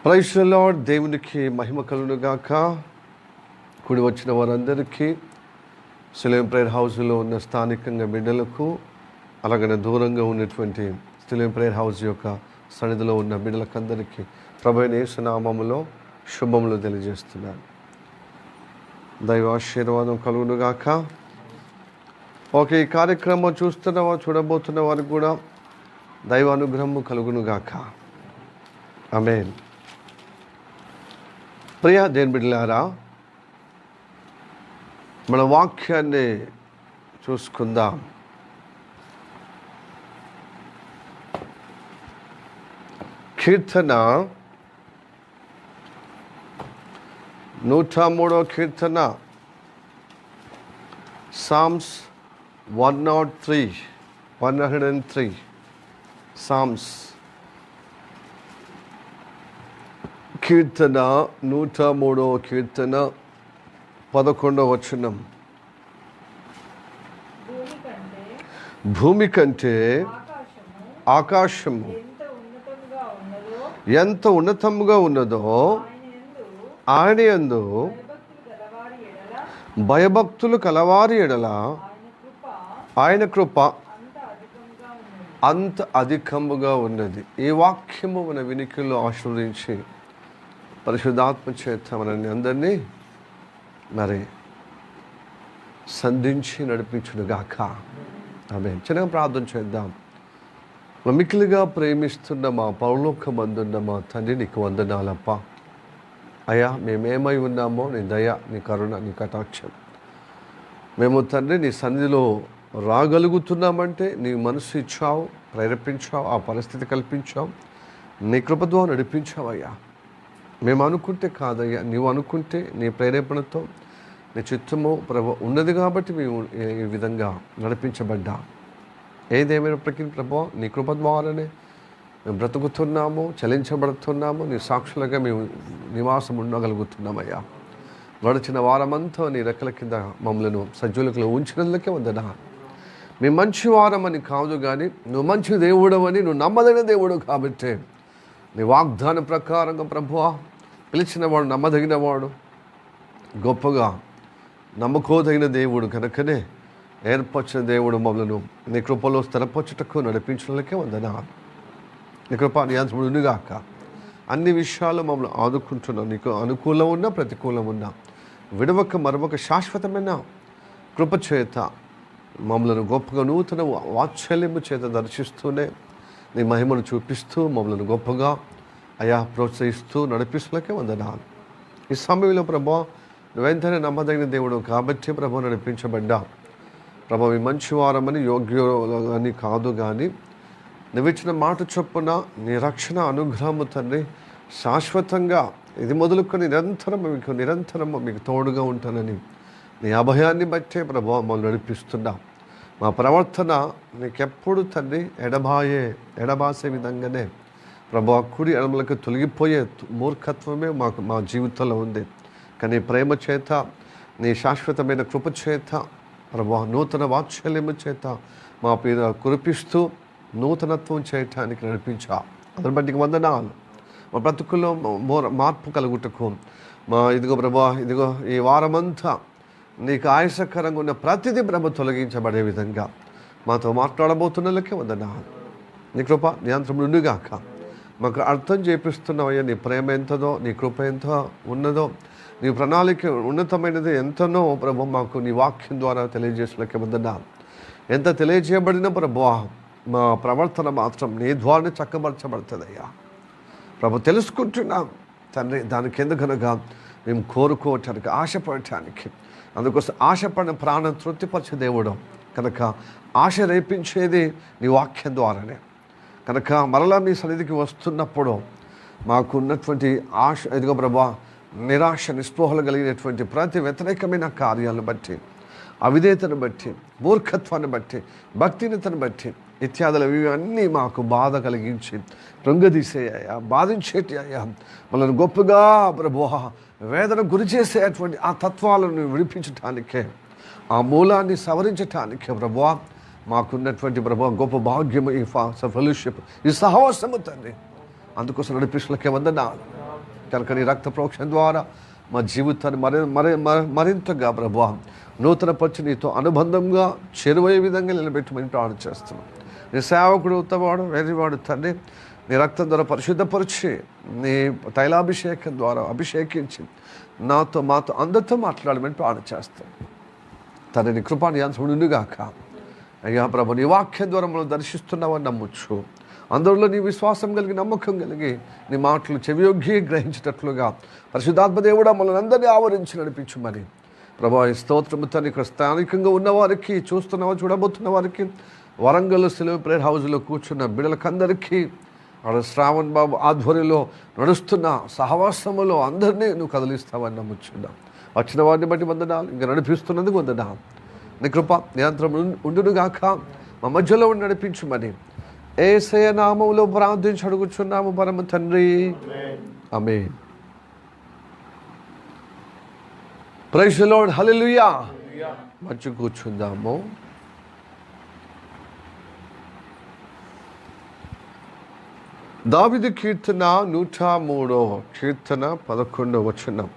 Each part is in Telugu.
Praise the lord. దేవునికి మహిమ కలుగును గాక. కూడి వచ్చిన వారందరికీ, సిలోయం ప్రేయర్ హౌస్లో ఉన్న స్థానికంగా బిడ్డలకు, అలాగనే దూరంగా ఉన్నటువంటి సిలోయం ప్రేయర్ హౌస్ యొక్క సన్నిధిలో ఉన్న బిడ్డలకందరికీ ప్రభువైన యేసు నామములో శుభములు తెలియజేస్తున్నాను. దైవ ఆశీర్వాదం కలుగును గాక. ఓకే, ఈ కార్యక్రమం చూడబోతున్న వారికి కూడా దైవ అనుగ్రహము కలుగును గాక. ఆమేన్. ప్రియ దేవుని బిడ్డలారా, మన వాక్యాన్ని చూసుకుందాం. కీర్తన 103వ కీర్తన, Psalms 103 Psalms కీర్తన 103వ కీర్తన 11వ వచనం. భూమి కంటే ఆకాశము ఎంత ఉన్నతముగా ఉన్నదో ఆయన యందు భయభక్తులు కలవారి ఎడల ఆయన కృప అంత అధికముగా ఉన్నది. ఈ వాక్యము మన వినికిలో ఆశీర్వదించి పరిశుద్ధాత్మ చేత మనల్ని అందరినీ మరి సంధించి నడిపించునుగాక. ఆమేన్. చిన్నగా ప్రార్థన చేద్దాం. మిక్కిలిగా ప్రేమిస్తున్న మా పరలోకమందున్న మా తండ్రి, నీకు వందనాలప్ప. అయ్యా, మేమేమై ఉన్నామో నీ దయ, నీ కరుణ, నీ కటాక్షం. మేము తండ్రి నీ సన్నిధిలో రాగలుగుతున్నామంటే నీ మనసు ఇచ్చావు, ప్రేరేపించావు, ఆ పరిస్థితి కల్పించావు, నీ కృపతో నడిపించావయ్యా. మేము అనుకుంటే కాదయ్యా, నీవు అనుకుంటే నీ ప్రేరేపణతో నీ చిత్తము ప్రభు ఉన్నది కాబట్టి మేము ఈ విధంగా నడిపించబడ్డా. ఏదేమైనప్పటికీ ప్రభు నీ కృప ద్వారానే మేము బ్రతుకుతున్నాము, చలించబడుతున్నాము, నీ సాక్షులుగా మేము నివాసం ఉండగలుగుతున్నామయ్యా. గడిచిన వారమంతా నీ రెక్కల కింద మమ్మల్ని సజ్జులకు ఉంచినందుకే వందనా. మేము మంచి వారమని కాదు కానీ నువ్వు మంచి దేవుడవని, నువ్వు నమ్మదగిన దేవుడు కాబట్టి నీ వాగ్దాన ప్రకారంగా ప్రభువా పిలిచినవాడు నమ్మదగినవాడు, గొప్పగా నమ్మకోదగిన దేవుడు కనుకనే ఏర్పరిచిన దేవుడు మమ్మలను నీ కృపలో స్థిరపరచుటకు నడిపించడానికే వందనా. నీ కృప నియంత్రణుగాక. అన్ని విషయాలు మమ్మల్ని ఆదుకుంటున్నాం. నీకు అనుకూలం ఉన్నా ప్రతికూలం ఉన్నా విడవక మరొక శాశ్వతమైన కృప చేత మమ్మలను గొప్పగా నూతన వాత్సల్యము చేత దర్శిస్తూనే నీ మహిమను చూపిస్తూ మమ్మల్ని గొప్పగా అయా ప్రోత్సహిస్తూ నడిపిస్తులకే వందనాలు. ఈ సమయంలో ప్రభా నువ్వెంతనే నమ్మదగిన దేవుడు కాబట్టి ప్రభు నడిపించబడ్డా. ప్రభు ఈ మంచి వారమని యోగ్యులని కాదు కానీ నువ్విచ్చిన మాట చొప్పున నీ రక్షణ అనుగ్రహము తండ్రి శాశ్వతంగా ఇది మొదలుకొని నిరంతరం మీకు తోడుగా ఉంటానని నీ అభయాన్ని బట్టే ప్రభు మమ్మల్ని నడిపిస్తున్నా. మా ప్రవర్తన నీకెప్పుడు తండ్రి ఎడబాసే విధంగానే ప్రభు కుడి ఎడమలకు తొలగిపోయే మూర్ఖత్వమే మా జీవితంలో ఉంది. కానీ ప్రేమ చేత నీ శాశ్వతమైన కృప చేత ప్రభు నూతన వాత్సల్యము చేత మా మీద కురిపిస్తూ నూతనత్వం చేయటానికి నడిపించా. అతని బట్టి వందనాలు. మా బ్రతుకుల్లో మార్పు కలుగుటకు ఇదిగో ప్రభా, ఇదిగో ఈ వారమంతా నీకు ఆయాసకరంగా ఉన్న ప్రతిదీ ప్రభు తొలగించబడే విధంగా మాతో మాట్లాడబోతున్నలకే వందనాలు. నీ కృప నియంత్రణ ఉండుగాక. మాకు అర్థం చేపిస్తున్నావయ్యా. నీ ప్రేమ ఎంతదో, నీ కృప ఎంత ఉన్నదో, నీ ప్రణాళిక ఉన్నతమైనది ఎంతనో ప్రభు మాకు నీ వాక్యం ద్వారా తెలియజేసినకే వందనాలు. ఎంత తెలియజేయబడిన ప్రభు మా ప్రవర్తన మాత్రం నీ ద్వారానే చక్కబరచబడుతుందయ్యా. ప్రభు తెలుసుకుంటున్నాం తండ్రి. దానికి ఎందుకనగా మేము కోరుకోవటానికి, ఆశపడటానికి, అందుకోసం ఆశపడిన ప్రాణం తృప్తిపరిచే దేవుడు కనుక ఆశ రేపించేది నీ వాక్యం ద్వారానే. కనుక మరలా మీ సన్నిధికి వస్తున్నప్పుడు మాకున్నటువంటి ఆశ, ఇదిగో ప్రభా, నిరాశ నిస్పృహలు కలిగినటువంటి ప్రతి వ్యతిరేకమైన కార్యాలను బట్టి, అవిధేయతను బట్టి, మూర్ఖత్వాన్ని బట్టి, భక్తినతను బట్టి ఇత్యాదులు ఇవన్నీ మాకు బాధ కలిగించి కృంగదీసేయ్యా, బాధించేటి అయ్యా. మనల్ని గొప్పగా ప్రభువా వేదన గురి చేసేటువంటి ఆ తత్వాలను విడిపించటానికే, ఆ మూలాన్ని సవరించటానికే ప్రభువా మాకున్నటువంటి ప్రభు గొప్ప భాగ్యము ఈ ఫెలోషిప్, ఈ సహవాసము తండ్రి. అందుకోసం నడిపిస్తులకే వందనాలు. కనుక నీ రక్త ప్రోక్షణ ద్వారా మా జీవితాన్ని మరింతగా ప్రభువా నూతన పరిచి నీతో అనుబంధంగా చేరువయ్యే విధంగా నిలబెట్టమని ప్రార్థన చేస్తున్నాం. నీ సేవకుడు ఉత్తవాడు వేరేవాడు తండ్రి నీ రక్తం ద్వారా పరిశుద్ధపరిచి నీ తైలాభిషేకం ద్వారా అభిషేకించి మాతో అందరితో మాట్లాడమని ప్రార్థన చేస్తాం. తండ్రి నీ కృపాని ఉండుగాక. అయ్యా ప్రభు నీ వాక్యం ద్వారా మనం దర్శిస్తున్నావని నమ్మొచ్చు. అందరిలో నీ విశ్వాసం కలిగి నమ్మకం కలిగి నీ మాటలు చెవియొగ్గి గ్రహించేటట్లుగా పరిశుద్ధాత్మ దేవుడా మనల్ని అందరినీ ఆవరించి నడిపించమని ప్రభా ఈ స్తోత్రము తండ్రి ఇక్కడ స్థానికంగా ఉన్నవారికి చూడబోతున్న వారికి వరంగల్ సెలవు ప్రేయర్ హౌస్లో కూర్చున్న బిడ్డలకందరికీ అక్కడ శ్రావణ్ బాబు ఆధ్వర్యంలో నడుస్తున్న సహవాసములో అందరినీ నువ్వు కదిలిస్తావని నమ్ముచున్నాం. వచ్చిన వారిని బట్టి వందనాలు, ఇంకా నడిపిస్తున్నందుకు వందనాలు. నీ కృప నియంత్రణ ఉండునుగాక. మా మధ్యలో ఉండి నడిపించుమని యేసయ్య నామములో ప్రార్థించి అడుగుచున్నాము పరమ తండ్రి, ఆమేన్. ప్రైజ్ ది లార్డ్, హల్లెలూయా. మంచి కూర్చుందాము. దావీదు కీర్తన 103వ కీర్తన 11వ వచనం.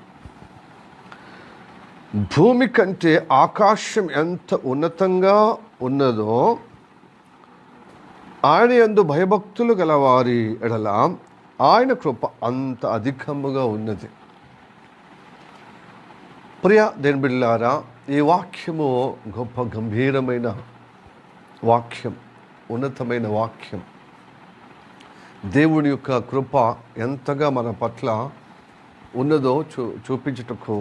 భూమి కంటే ఆకాశం ఎంత ఉన్నతంగా ఉన్నదో ఆయన యందు భయభక్తులు గలవారి ఎడల ఆయన కృప అంత అధికముగా ఉన్నది. ప్రియ దేవుని బిడ్డలారా, ఈ వాక్యము గొప్ప గంభీరమైన వాక్యం, ఉన్నతమైన వాక్యం. దేవుని యొక్క కృప ఎంతగా మన పట్ల ఉన్నదో చూపించుటకు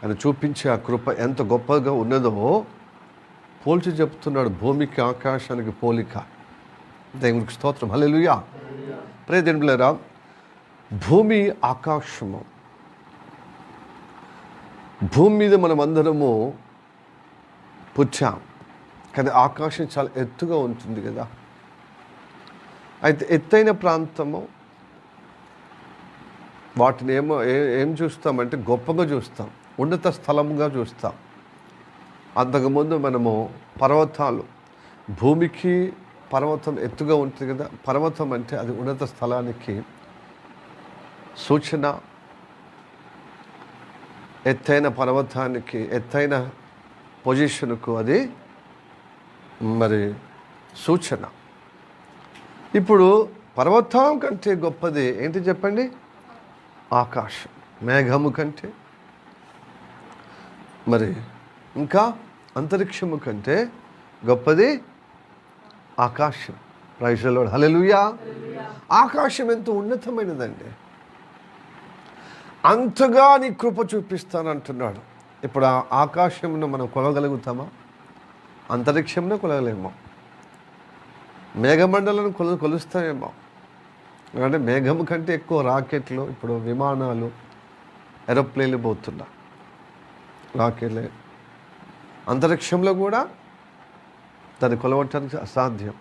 ఆయన చూపించే ఆ కృప ఎంత గొప్పగా ఉన్నదో పోల్చి చెప్తున్నాడు. భూమికి ఆకాశానికి పోలిక. దేవునికి స్తోత్రం, హల్లెలూయా. ప్రియ దేవుని బిడ్డలారా, భూమి ఆకాశము, భూమి మీద మనం అందరము పుచ్చాం, కానీ ఆకాశం చాలా ఎత్తుగా ఉంటుంది కదా. అయితే ఎత్తైన ప్రాంతము వాటిని ఏం చూస్తామంటే గొప్పగా చూస్తాం, ఉన్నత స్థలముగా చూస్తాం. అంతకుముందు మనము పర్వతాలు, భూమికి పర్వతం ఎత్తుగా ఉంటుంది కదా. పర్వతం అంటే అది ఉన్నత స్థలానికి సూచన. ఎత్తైన పర్వతానికి, ఎత్తైన పొజిషన్కు అది మరి సూచన. ఇప్పుడు పర్వతం కంటే గొప్పది ఏంటి చెప్పండి? ఆకాశం. మేఘము కంటే, మరి ఇంకా అంతరిక్షము కంటే గొప్పది ఆకాశం. ప్రైజ్ ది లార్డ్, హల్లెలూయా. ఆకాశం ఎంత ఉన్నతమైనదండి. అంతగా నీ కృప చూపిస్తానంటున్నాడు. ఇప్పుడు ఆ ఆకాశంను మనం కొలగలుగుతామా? అంతరిక్షంలో కొలగలేమో. మేఘమండలను కొలుస్తామేమో. ఎందుకంటే మేఘం కంటే ఎక్కువ రాకెట్లు, ఇప్పుడు విమానాలు, ఏరోప్లేన్లు పోతున్నా, రాకెట్లే. అంతరిక్షంలో కూడా దాన్ని కొలవటానికి అసాధ్యం.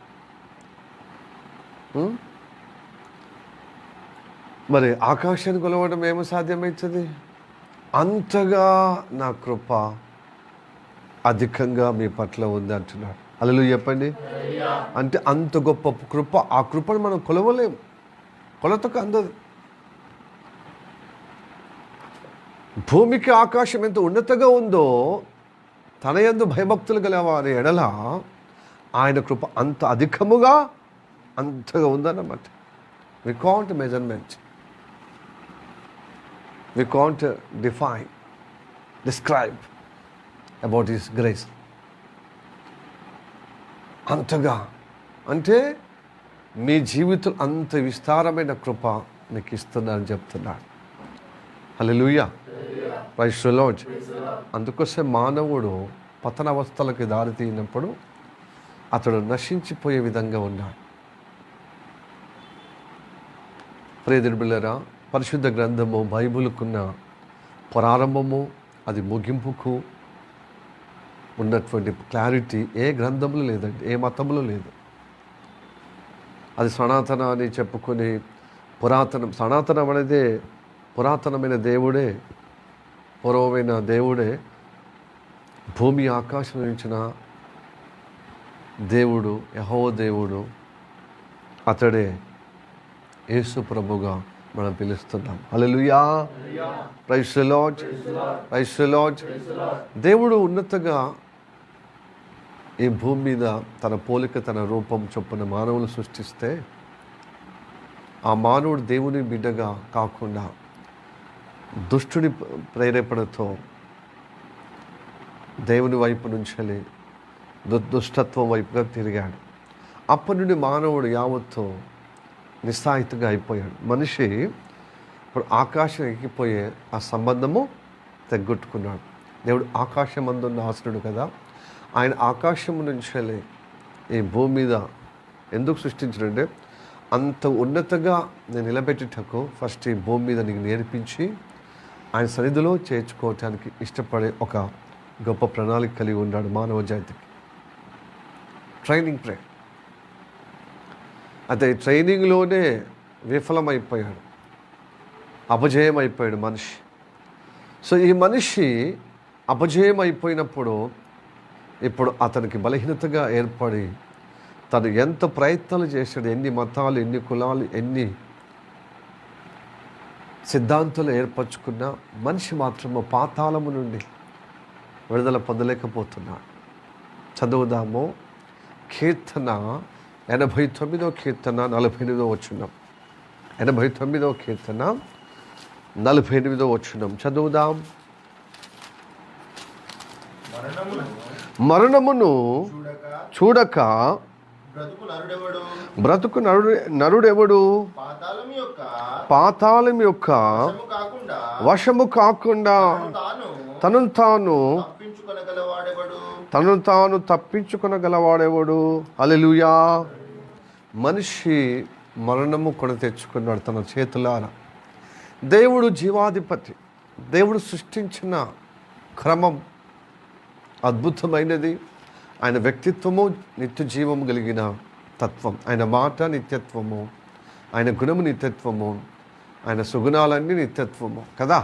మరి ఆకాశాన్ని కొలవడం ఏమో సాధ్యమవుతుంది? అంతగా నా కృప అధికంగా మీ పట్ల ఉంది అంటున్నాడు. హల్లెలూయా చెప్పండి. అంటే అంత గొప్ప కృప, ఆ కృపను మనం కొలవలేము, కొలతకు అందదు. భూమికి ఆకాశం ఎంత ఉన్నతంగా ఉందో తన యందు భయభక్తులు గల వారి ఎడల ఆయన కృప అంత అధికముగా అంతగా ఉందన్నమాట. We can't measurement, we can't describe about his grace. అంతగా అంటే మీ జీవితం అంత విస్తారమైన కృప మీకు ఇస్తున్నారని చెప్తున్నాడు. హల్లెలూయా, ప్రైజ్ ది లార్డ్. అందుకోసం మానవుడు పతనావస్థలకు దారి తీసినప్పుడు అతడు నశించిపోయే విధంగా ఉన్నాడు. ప్రియ దేవుని బిడ్డలారా, పరిశుద్ధ గ్రంథము బైబిల్కున్న ప్రారంభము, అది ముగింపుకు ఉన్నటువంటి క్లారిటీ ఏ గ్రంథంలో లేదండి, ఏ మతంలో లేదు. అది సనాతన అని చెప్పుకొని సనాతనం అనేదే పురాతనమైన దేవుడే, పూర్వమైన దేవుడే, భూమి ఆకాశం నుంచిన దేవుడు, యెహోవా దేవుడు, అతడే యేసు ప్రభుగా మనం పిలుస్తున్నాం. Hallelujah, praise the Lord, praise the Lord. దేవుడు ఉన్నతగా ఈ భూమి మీద తన పోలిక తన రూపం చొప్పున మానవులు సృష్టిస్తే ఆ మానవుడు దేవుని బిడ్డగా కాకుండా దుష్టుడి ప్రేరేపణతో దేవుని వైపు నుంచి దుష్టత్వం వైపుగా తిరిగాడు. అప్పటి నుండి మానవుడు యావత్తు నిస్సాయితగా అయిపోయాడు. మనిషి ఇప్పుడు ఆకాశం ఎక్కిపోయే ఆ సంబంధము తెగ్గొట్టుకున్నాడు. దేవుడు ఆకాశమందున్న ఆసనుడు కదా, ఆయన ఆకాశం నుంచి ఈ భూమి మీద ఎందుకు సృష్టించాడంటే అంత ఉన్నతంగా నేను నిలబెట్టుటకు ఫస్ట్ ఈ భూమి మీద నీకు నేర్పించి ఆయన సన్నిధిలో చేర్చుకోవటానికి ఇష్టపడే ఒక గొప్ప ప్రణాళిక కలిగి ఉన్నాడు మానవ జాతికి. ట్రైనింగ్ ప్రే అయితే ట్రైనింగ్లోనే విఫలమైపోయాడు, అపజయం అయిపోయాడు మనిషి. సో ఈ మనిషి అపజయం అయిపోయినప్పుడు ఇప్పుడు అతనికి బలహీనతగా ఏర్పడి తను ఎంత ప్రయత్నాలు చేశాడు, ఎన్ని మతాలు, ఎన్ని కులాలు, ఎన్ని సిద్ధాంతాలు ఏర్పరచుకున్నా మనిషి మాత్రము పాతాళము నుండి విడుదల పొందలేకపోతున్నాడు. చదువుదాము కీర్తన 89వ కీర్తన 48వ వచనం. 89వ కీర్తన 48వ వచనం చదువుదాం. మరణమును చూడక బ్రతుకు నరుడెవడు? పాతాళం యొక్క వశము కాకుండా తనను తాను తప్పించుకొనగలవాడెవడు? హల్లెలూయా. మనిషి మరణము కొని తెచ్చుకున్నాడు తన చేతులారా. దేవుడు జీవాధిపతి. దేవుడు సృష్టించిన క్రమం అద్భుతమైనది. ఆయన వ్యక్తిత్వము నిత్య జీవము కలిగిన తత్వం. ఆయన మాట నిత్యత్వము, ఆయన గుణము నిత్యత్వము, ఆయన సుగుణాలన్నీ నిత్యత్వము కదా.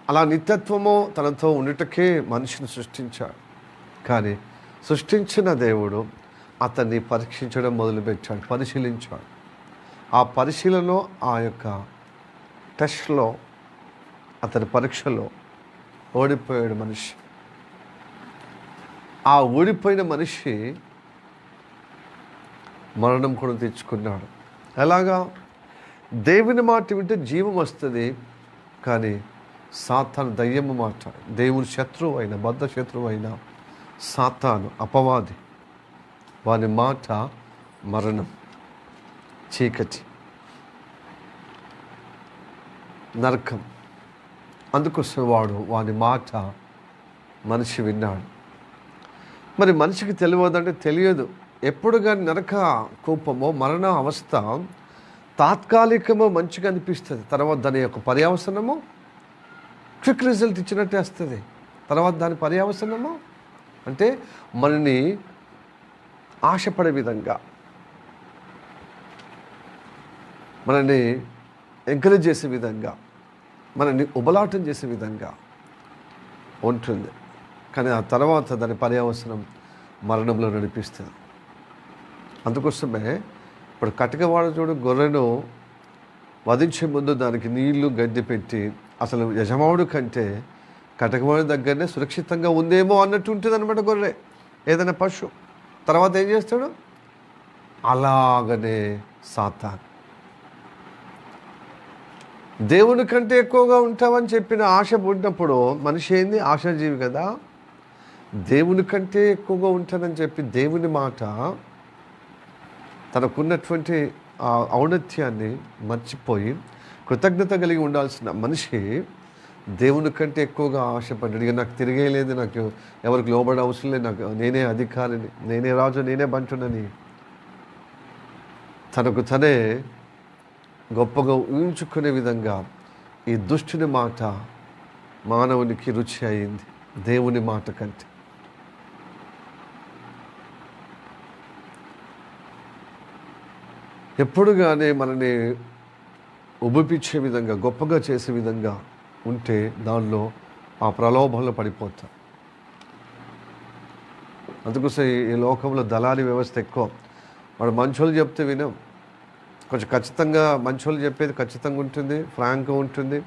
అలా నిత్యత్వము తనతో ఉండుటకే మనిషిని సృష్టించాడు. కానీ సృష్టించిన దేవుడు అతన్ని పరీక్షించడం మొదలుపెట్టాడు, పరిశీలించాడు. ఆ పరిశీలనలో, ఆ యొక్క టెస్ట్లో, అతని పరీక్షలో ఓడిపోయాడు మనిషి. ఆ ఓడిపోయిన మనిషి మరణం కూడా తెచ్చుకున్నాడు. ఎలాగా? దేవుని మాట వింటే జీవం వస్తుంది, కానీ సాతాను దయ్యము మాట, దేవుని శత్రువు అయిన బద్ధ శత్రువు అయిన సాతాను అపవాది, వాని మాట మరణం, చీకటి, నరకం. అందుకోసం వాని మాట మనిషి విన్నాడు. మరి మనిషికి తెలియదంటే తెలియదు. ఎప్పుడు కానీ నరక కోపమో మరణ అవస్థ తాత్కాలికమో మంచిగా అనిపిస్తుంది, తర్వాత దాని యొక్క పర్యవసనము క్విక్ రిజల్ట్ ఇచ్చినట్టే వస్తుంది. తర్వాత దాని పర్యవసనము అంటే మనని ఆశపడే విధంగా, మనని ఎంకరేజ్ చేసే విధంగా, మనని ఉబలాటం చేసే విధంగా ఉంటుంది. కానీ ఆ తర్వాత దాని పర్యవసనం మరణంలో నడిపిస్తుంది. అందుకోసమే ఇప్పుడు కటికవాడు చూడు, గొర్రెను వధించే ముందు దానికి నీళ్లు గడ్డి పెట్టి, అసలు యజమానుడు కంటే కటకవాడి దగ్గరనే సురక్షితంగా ఉందేమో అన్నట్టు ఉంటుంది అనమాట గొర్రె, ఏదైనా పశువు. తర్వాత ఏం చేస్తాడు? అలాగనే సాతాను దేవుని కంటే ఎక్కువగా ఉంటావని చెప్పిన ఆశ పుట్టినప్పుడు మనిషి ఏంది? ఆశాజీవి కదా. దేవుని కంటే ఎక్కువగా ఉంటానని చెప్పి దేవుని మాట, తనకున్నటువంటి ఆ ఔన్నత్యాన్ని మర్చిపోయి కృతజ్ఞత కలిగి ఉండాల్సిన మనిషి దేవుని కంటే ఎక్కువగా ఆశపడ్డాడు. ఇక నాకు తిరిగేయలేదు, నాకు ఎవరికి లోబడే అవసరం లేదు, నాకు నేనే అధికారిని, నేనే రాజు, నేనే బంటునని తనకు తనే గొప్పగా ఊహించుకునే విధంగా ఈ దుష్టుని మాట మానవునికి రుచి అయింది దేవుని మాట కంటే. ఎప్పుడు కానీ మనని ఉబ్బిపించే విధంగా, గొప్పగా చేసే విధంగా ఉంటే దానిలో ఆ ప్రలోభంలో పడిపోతాం. అందుకోసం ఈ లోకంలో దళారీ వ్యవస్థ ఎక్కువ. వాడు మంచోళ్ళు చెప్తే వినం, కొంచెం ఖచ్చితంగా మంచోళ్ళు చెప్పేది ఖచ్చితంగా ఉంటుంది, ఫ్రాంక్గా ఉంటుంది.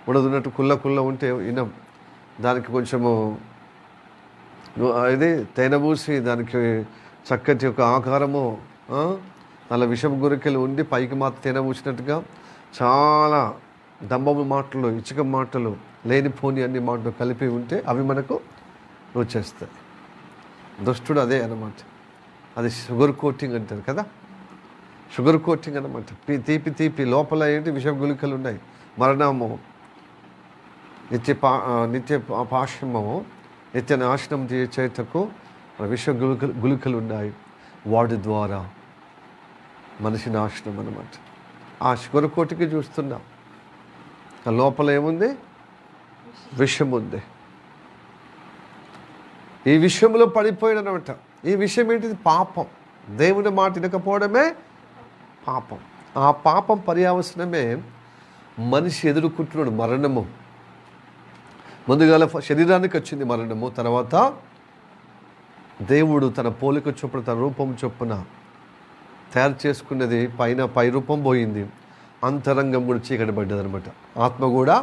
ఉండదున్నట్టు కుల్ల ఉంటే వినం. దానికి కొంచెము ఇది తేనెబూసి దానికి చక్కటి ఒక ఆకారము, అలా విషం గురికెలు ఉండి పైకి మాత్రం తేనెబూసినట్టుగా చాలా దంబము మాటలు, ఇటుక మాటలు, లేనిపోని అన్ని మాటలు కలిపి ఉంటే అవి మనకు రుచేస్తాయి. దుష్టుడు అదే అన్నమాట. అది షుగర్ కోటింగ్ అంటారు కదా, షుగర్ కోటింగ్ అన్నమాట. తీపి లోపల ఏంటి విషం గుళికలు ఉన్నాయి. మరణము, నిత్య పాశము, నిత్య నాశనం చేతకు విష గుళికలు ఉన్నాయి. వాటి ద్వారా మనిషి నాశనం అన్నమాట. ఆ షుగర్ కోటికి చూస్తున్నాం, ఆ లోపల ఏముంది? విషం ఉంది. ఈ విషయంలో పడిపోయాడనమాట. ఈ విషయం ఏంటిది? పాపం. దేవుని మాట వినకపోవడమే పాపం. ఆ పాపం పర్యావసనమే మనిషి ఎదుర్కొంటున్నాడు మరణము. ముందుగా శరీరానికి వచ్చింది మరణము, తర్వాత దేవుడు తన పోలిక చొప్పున, తన రూపం చొప్పున తయారు చేసుకున్నది పై రూపం పోయింది, అంతరంగం కూడా చీకటి పడ్డది అనమాట. ఆత్మ కూడా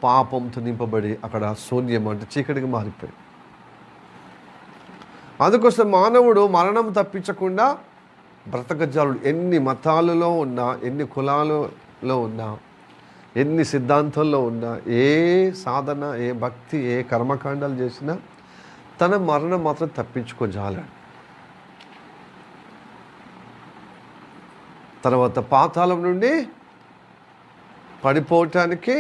పాపంతో నింపబడి అక్కడ శూన్యం అంటే చీకటికి మారిపోయింది. అందుకోసం మానవుడు మరణం తప్పించకుండా బ్రతకజాలుడు. ఎన్ని మతాలలో ఉన్నా, ఎన్ని కులాలలో ఉన్నా, ఎన్ని సిద్ధాంతాల్లో ఉన్నా, ఏ సాధన, ఏ భక్తి, ఏ కర్మకాండాలు చేసినా తన మరణం మాత్రం తప్పించుకోజాలాడు. తర్వాత పాతాళం నుండి పడిపోవటానికి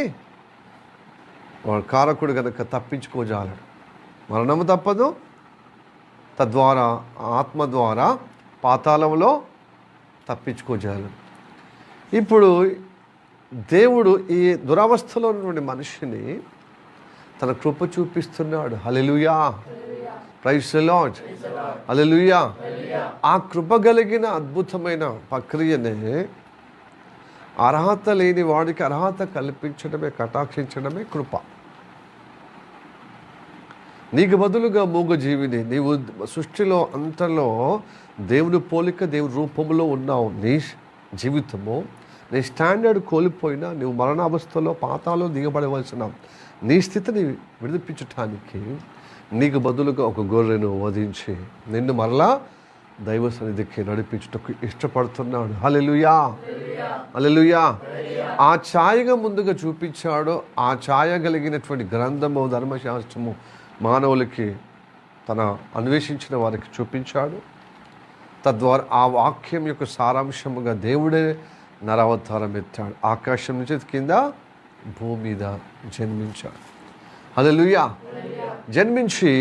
వాడు కారకుడు కనుక తప్పించుకోజాలాడు. మరణము తప్పదు, తద్వారా ఆత్మ ద్వారా పాతాళంలో తప్పించుకోజాలాడు. ఇప్పుడు దేవుడు ఈ దురవస్థలో ఉన్నటువంటి మనిషిని తన కృప చూపిస్తున్నాడు. హల్లెలూయా, ప్రైజ్ ది లార్డ్, హల్లెలూయా. ఆ కృప కలిగిన అద్భుతమైన ప్రక్రియనే అర్హత లేని వాడికి అర్హత కల్పించడమే, కటాక్షించడమే కృప. నీకు బదులుగా మూగజీవిని, నీవు సృష్టిలో అంతలో దేవుని పోలిక, దేవుని రూపంలో ఉన్నావు. నీ జీవితము, నీ స్టాండర్డ్ కోల్పోయినా నువ్వు మరణావస్థలో పాతాలో దిగబడవలసిన నీ స్థితిని విడిపించటానికి నీకు బదులుగా ఒక గొర్రెను వధించి నిన్ను మరలా దైవ సన్నిధికి నడిపించుటకు ఇష్టపడుతున్నాడు. హల్లెలూయా, హల్లెలూయా. ఆ ఛాయగా ముందుగా చూపించాడు. ఆ ఛాయ కలిగినటువంటి గ్రంథము, ధర్మశాస్త్రము మానవులకి తన అన్వేషించిన వారికి చూపించాడు. తద్వారా ఆ వాక్యం యొక్క సారాంశముగా దేవుడే నరావతారం ఎత్తాడు. ఆకాశం నుంచి కింద భూమి మీద జన్మించాడు. హల్లెలూయా. జన్మించి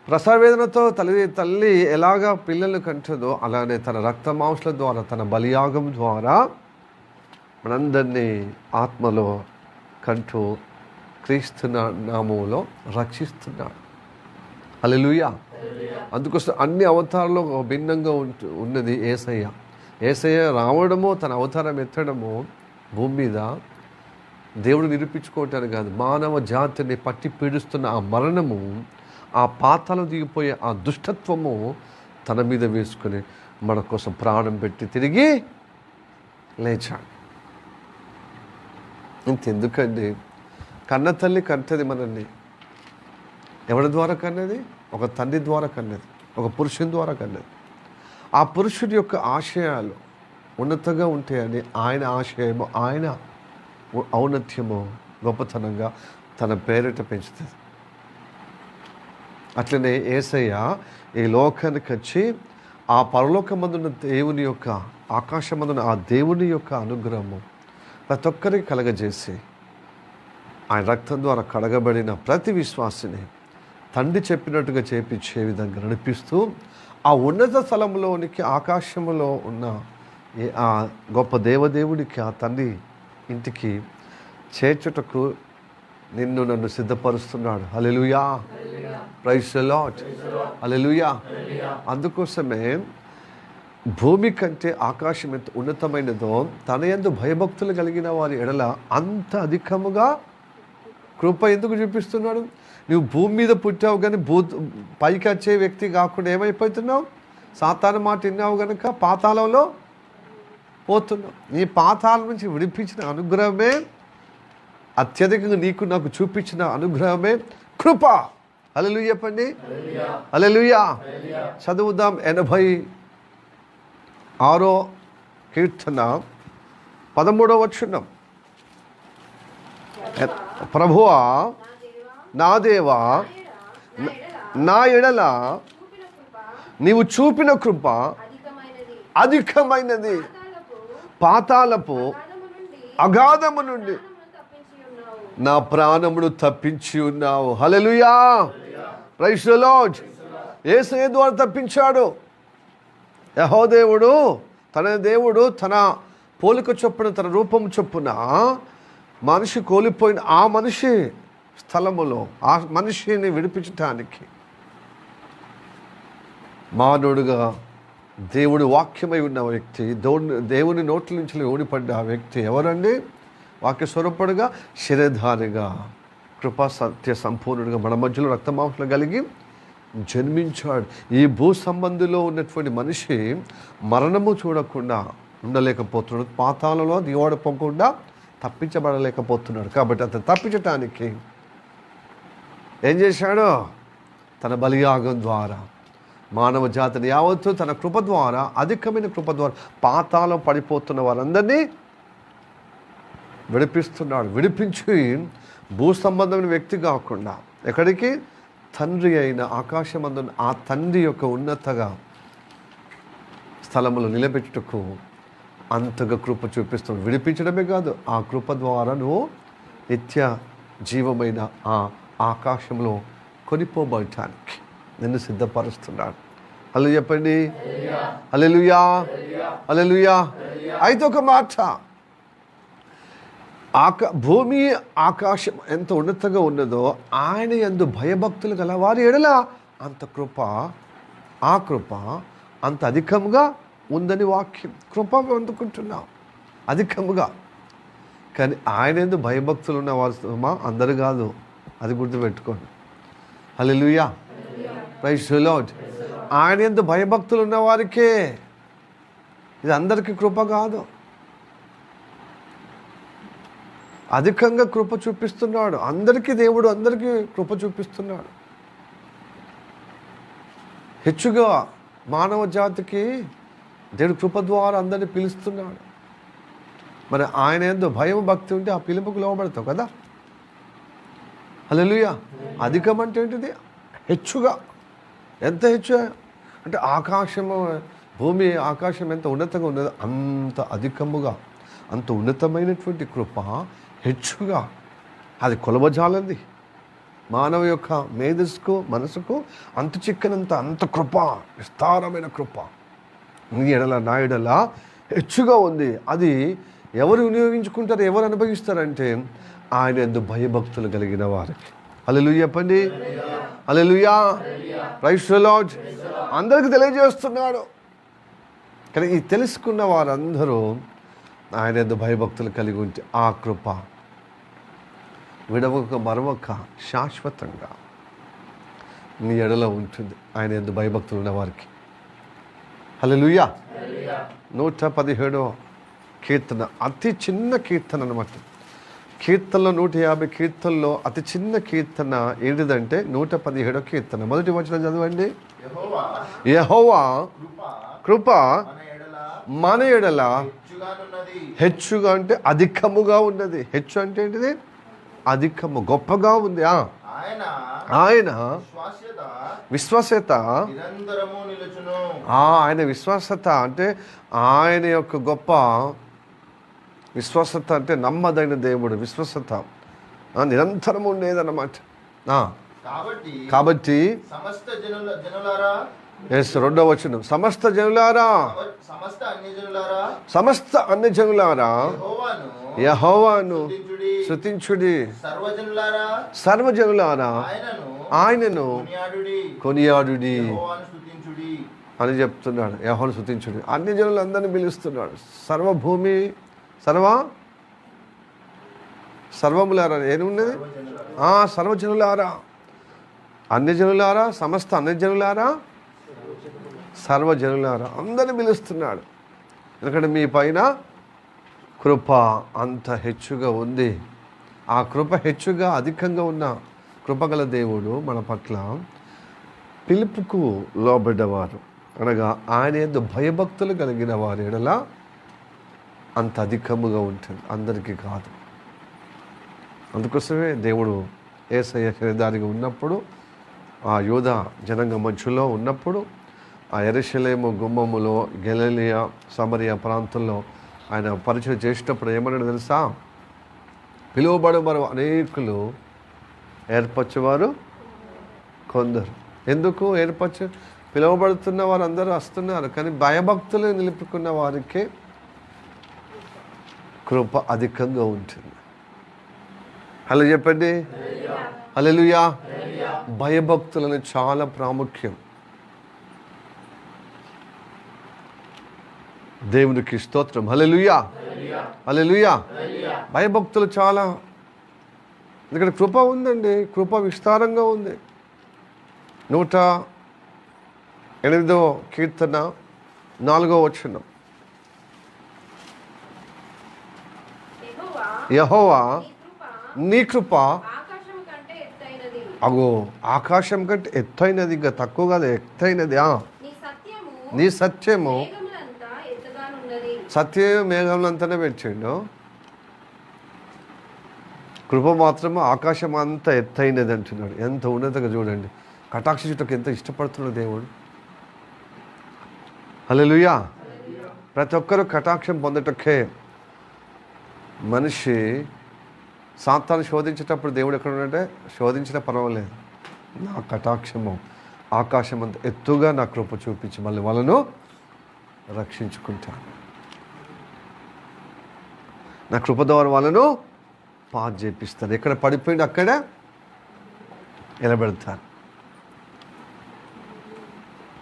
ప్రసవవేదనతో తల్లి ఎలాగా పిల్లలను కంటుందో అలానే తన రక్త మాంసాల ద్వారా, తన బలియాగం ద్వారా మనందరినీ ఆత్మలో కంటూ క్రీస్తు నామములో రక్షిస్తున్నాడు. హల్లెలూయా. అందుకోసం అన్ని అవతారాల్లో భిన్నంగా ఉన్నది యేసయ్య. యేసయ్య రావడము, తన అవతారం ఎత్తడము భూమి మీద దేవుడు నిరూపించుకోవటానికి కాదు, మానవ జాతిని పట్టి పీడిస్తున్న ఆ మరణము, ఆ పాతాళం దిగిపోయే ఆ దుష్టత్వము తన మీద వేసుకొని మన కోసం ప్రాణం పెట్టి తిరిగి లేచాడు. ఇంతెందుకండి, కన్న తల్లి కంటది మనల్ని. ఎవరి ద్వారా కన్నది? ఒక తండ్రి ద్వారా కన్నది, ఒక పురుషుని ద్వారా కన్నది. ఆ పురుషుడి యొక్క ఆశయాలు ఉన్నతంగా ఉంటాయని ఆయన ఆశయము, ఆయన ఔన్నత్యము, గొప్పతనంగా తన పేరిట పెంచుతుంది. అట్లనే యేసయ్య ఈ లోకానికి వచ్చి ఆ పరలోకమందున్న దేవుని యొక్క, ఆకాశమందున్న ఆ దేవుని యొక్క అనుగ్రహము ప్రతి ఒక్కరికి కలగజేసి ఆయన రక్తం ద్వారా కడగబడిన ప్రతి విశ్వాసిని తండ్రి చెప్పినట్టుగా చేపించే విధంగా నడిపిస్తూ ఆ ఉన్నత స్థలంలోనికి, ఆకాశంలో ఉన్న ఆ గొప్ప దేవదేవుడికి, ఆ తండ్రి ఇంటికి చేర్చుటకు నిన్ను నన్ను సిద్ధపరుస్తున్నాడు. హల్లెలూయా, ప్రైజ్ ది లార్డ్, హల్లెలూయా. అందుకోసమే భూమి కంటే ఆకాశం ఎంత ఉన్నతమైనదో తన యందు భయభక్తులు కలిగిన వారి ఎడల అంత అధికముగా కృప ఎందుకు చూపిస్తున్నాడు? నువ్వు భూమి మీద పుట్టావు కానీ పైకి వచ్చే వ్యక్తి కాకుండా ఏమైపోతున్నావు? సాతాను మాట విన్నావు కనుక పాతాళంలో పోతున్నావు. నీ పాతాల నుంచి విడిపించిన అనుగ్రహమే, అత్యధికంగా నీకు నాకు చూపించిన అనుగ్రహమే కృప. హల్లెలూయా చెప్పండి, హల్లెలూయా. చదువుదాం 86వ కీర్తన 13వ వచనం. ప్రభువా నా దేవా, నా ఎడల నీవు చూపిన కృప అధికమైనది, పాతాళపు అగాధము నుండి నా ప్రాణమును తప్పించి ఉన్నావు. హల్లెలూయా, ప్రైజ్ ది లార్డ్. యేసయ్య ద్వారా తప్పించాడు. యెహోవాదేవుడు తన పోలిక చొప్పున, తన రూపం చొప్పున మనిషి కోల్పోయిన ఆ మనిషి స్థలములో ఆ మనిషిని విడిపించటానికి మానవుడుగా దేవుడు వాక్యమై ఉన్న వ్యక్తి, దేవుని నోట్ల నుంచి ఓడిపడ్డ ఆ వ్యక్తి ఎవరండి? వాక్య స్వరూపుడుగా, శరీరధారిగా, కృపా సత్య సంపూర్ణుడిగా మన మధ్యలో రక్తమాంసలు కలిగి జన్మించాడు. ఈ భూ సంబంధిలో ఉన్నటువంటి మనిషి మరణము చూడకుండా ఉండలేకపోతున్నాడు, పాతాళంలో దిగబడిపోకుండా తప్పించబడలేకపోతున్నాడు. కాబట్టి అతను తప్పించటానికి ఏం చేశాడు? తన బలియాగం ద్వారా మానవ జాతిని యావత్తు తన కృప ద్వారా, అధికమైన కృప ద్వారా పాతాళం పడిపోతున్న వారందరినీ విడిపిస్తున్నాడు. విడిపించి భూ సంబంధమైన వ్యక్తి కాకుండా ఎక్కడికి? తండ్రి అయిన ఆకాశమందున ఆ తండ్రి యొక్క ఉన్నతగా స్థలములు నిలబెట్టుటకు అంతగా కృప చూపిస్తున్నాడు. విడిపించడమే కాదు, ఆ కృప ద్వారా నువ్వు నిత్య జీవమైన ఆ ఆకాశంలో కొనిపోబడటానికి నిన్ను సిద్ధపరుస్తున్నాడు. హల్లెలూయా చెప్పండి, హల్లెలూయా, హల్లెలూయా. అయితే ఒక మాట, భూమి ఆకాశం ఎంత ఉన్నతంగా ఉన్నదో ఆయన యందు భయభక్తులు గల వారి ఎడల అంత కృప, ఆ కృప అంత అధికంగా ఉందని వాక్యం. కృప అందుకుంటున్నాం అధికముగా. కానీ ఆయన యందు భయభక్తులు ఉన్న వారు అందరు కాదు, అది గుర్తుపెట్టుకోండి. హల్లెలూయా, ప్రైజ్ ది లార్డ్. ఆయన యందు భయభక్తులు ఉన్న వారికే, ఇది అందరికీ కృప కాదు. అధికంగా కృప చూపిస్తున్నాడు అందరికీ. దేవుడు అందరికీ కృప చూపిస్తున్నాడు. హెచ్చుగా మానవ జాతికి దేవుడు కృప ద్వారా అందరినీ పిలుస్తున్నాడు. మరి ఆయన యందు భయం భక్తి ఉంటే ఆ పిలుపుకు లోబడతావు కదా. హల్లెలూయా. అధికం అంటే ఏంటిది? హెచ్చుగా. ఎంత హెచ్చు అంటే ఆకాశము, భూమి ఆకాశం ఎంత ఉన్నతంగా ఉన్నదో అంత అధికముగా, అంత ఉన్నతమైనటువంటి కృప హెచ్చుగా. అది కొలవజాలంది. మానవ యొక్క మేధస్సుకు, మనసుకు అంత చిక్కనంత అంత కృప, విస్తారమైన కృప నీ ఎడల నా ఎడల హెచ్చుగా ఉంది. అది ఎవరు వినియోగించుకుంటారు, ఎవరు అనుభవిస్తారంటే ఆయన యందు భయభక్తులు కలిగిన వారికి. హల్లెలూయా చెప్పండి, హల్లెలూయా, ప్రైజ్ ది లార్డ్. అందరికీ తెలియజేస్తున్నాడు. కానీ ఈ తెలుసుకున్న వారందరూ ఆయన యందు భయభక్తులు కలిగి ఉంటే ఆ కృప విడవక మరవక శాశ్వతంగా నీ ఎడలో ఉంటుంది ఆయన యందు భయభక్తులు ఉన్న వారికి. హల్లెలూయా. 117వ కీర్తన అతి చిన్న కీర్తన అన్నమాట. కీర్తనలో 150 కీర్తనలో అతి చిన్న కీర్తన ఏంటిదంటే 117వ కీర్తన. మొదటి వచనం చదవండి. యెహోవా కృప మన ఎడల హెచ్చుగా అంటే అధికముగా ఉన్నది. హెచ్చు అంటే ఏంటిది? అధికము, గొప్పగా ఉంది. ఆయన విశ్వాసత, ఆయన విశ్వాసత అంటే ఆయన యొక్క గొప్ప విశ్వాసత అంటే నమ్మదైన దేవుడు. విశ్వాసత నిరంతరం ఉండేదన్నమాట. కాబట్టి రెండవ వచనం, సమస్త జనులారా, సమస్త అన్ని జనులారా యెహోవాను స్తుతించుడి, సర్వజనులారా ఆయనను కొనియాడుడి అని చెప్తున్నాడు. యెహోవాను స్తుతించుడి. అన్ని జనులందరినీ పిలుస్తున్నాడు. సర్వభూమి, సర్వములారా ఏమున్నది? సర్వజనులారా, అన్ని జనులారా, సమస్త అన్ని జనులారా, సర్వజనులారా అందరిని పిలుస్తున్నాడు. ఎందుకంటే మీ పైన కృప అంత హెచ్చుగా ఉంది. ఆ కృప హెచ్చుగా అధికంగా ఉన్న కృపగల దేవుడు మన పట్ల పిలుపుకు లోబడ్డవారు అనగా ఆయన యందు భయభక్తులు కలిగిన వారి ఎడల అంత అధికముగా ఉంటుంది, అందరికీ కాదు. అందుకోసమే దేవుడు యేసయ్య శరీరధారిగా ఉన్నప్పుడు ఆ యూద జనాంగ మధ్యలో ఉన్నప్పుడు ఆ యెరూషలేము గుమ్మములో గలిలయ సమరయ ప్రాంతంలో ఆయన పరిచయం చేసేటప్పుడు ఏమన్నాడు తెలుసా? పిలువబడేవారు అనేకులు, ఏర్పరచేవారు కొందరు. ఎందుకు పిలువబడుతున్న వారు అందరూ వస్తున్నారు, కానీ భయభక్తులు నిలుపుకున్న వారికి కృప అధికంగా ఉంటుంది. హలో చెప్పండి, హల్లెలూయా. భయభక్తులని చాలా ప్రాముఖ్యం. దేవునికి స్తోత్రం, హల్లెలూయా, హల్లెలూయా. భయభక్తులు చాలా, ఇక్కడ కృప ఉందండి, కృప విస్తారంగా ఉంది. 108వ కీర్తన 4వ వచనం, యెహోవా నీ కృప అగో ఆకాశం కంటే ఎత్తైనది, ఇంకా తక్కువ కాదు, ఎత్తైనది. నీ సత్యము మేఘములంతానే పెట్టిండు, కృప మాత్రము ఆకాశం అంతా ఎత్తైనది అంటున్నాడు. ఎంత ఉన్నతంగా చూడండి, కటాక్ష చుట్టకు ఎంత ఇష్టపడుతున్నాడు దేవుడు. హల్లెలూయా. ప్రతి ఒక్కరూ కటాక్షం పొందటకే. మనిషి సాతాను శోధించేటప్పుడు దేవుడు ఎక్కడ ఉన్నట్టే, శోధించిన పర్వాలేదు, నా కటాక్షము ఆకాశం అంత ఎత్తుగా నా కృప చూపించి మళ్ళీ వాళ్ళను రక్షించుకుంటాను, నా కృప ద్వారా వాళ్ళను పాస్ చేపిస్తాను, ఎక్కడ పడిపోయింది అక్కడ నిలబెడతాను.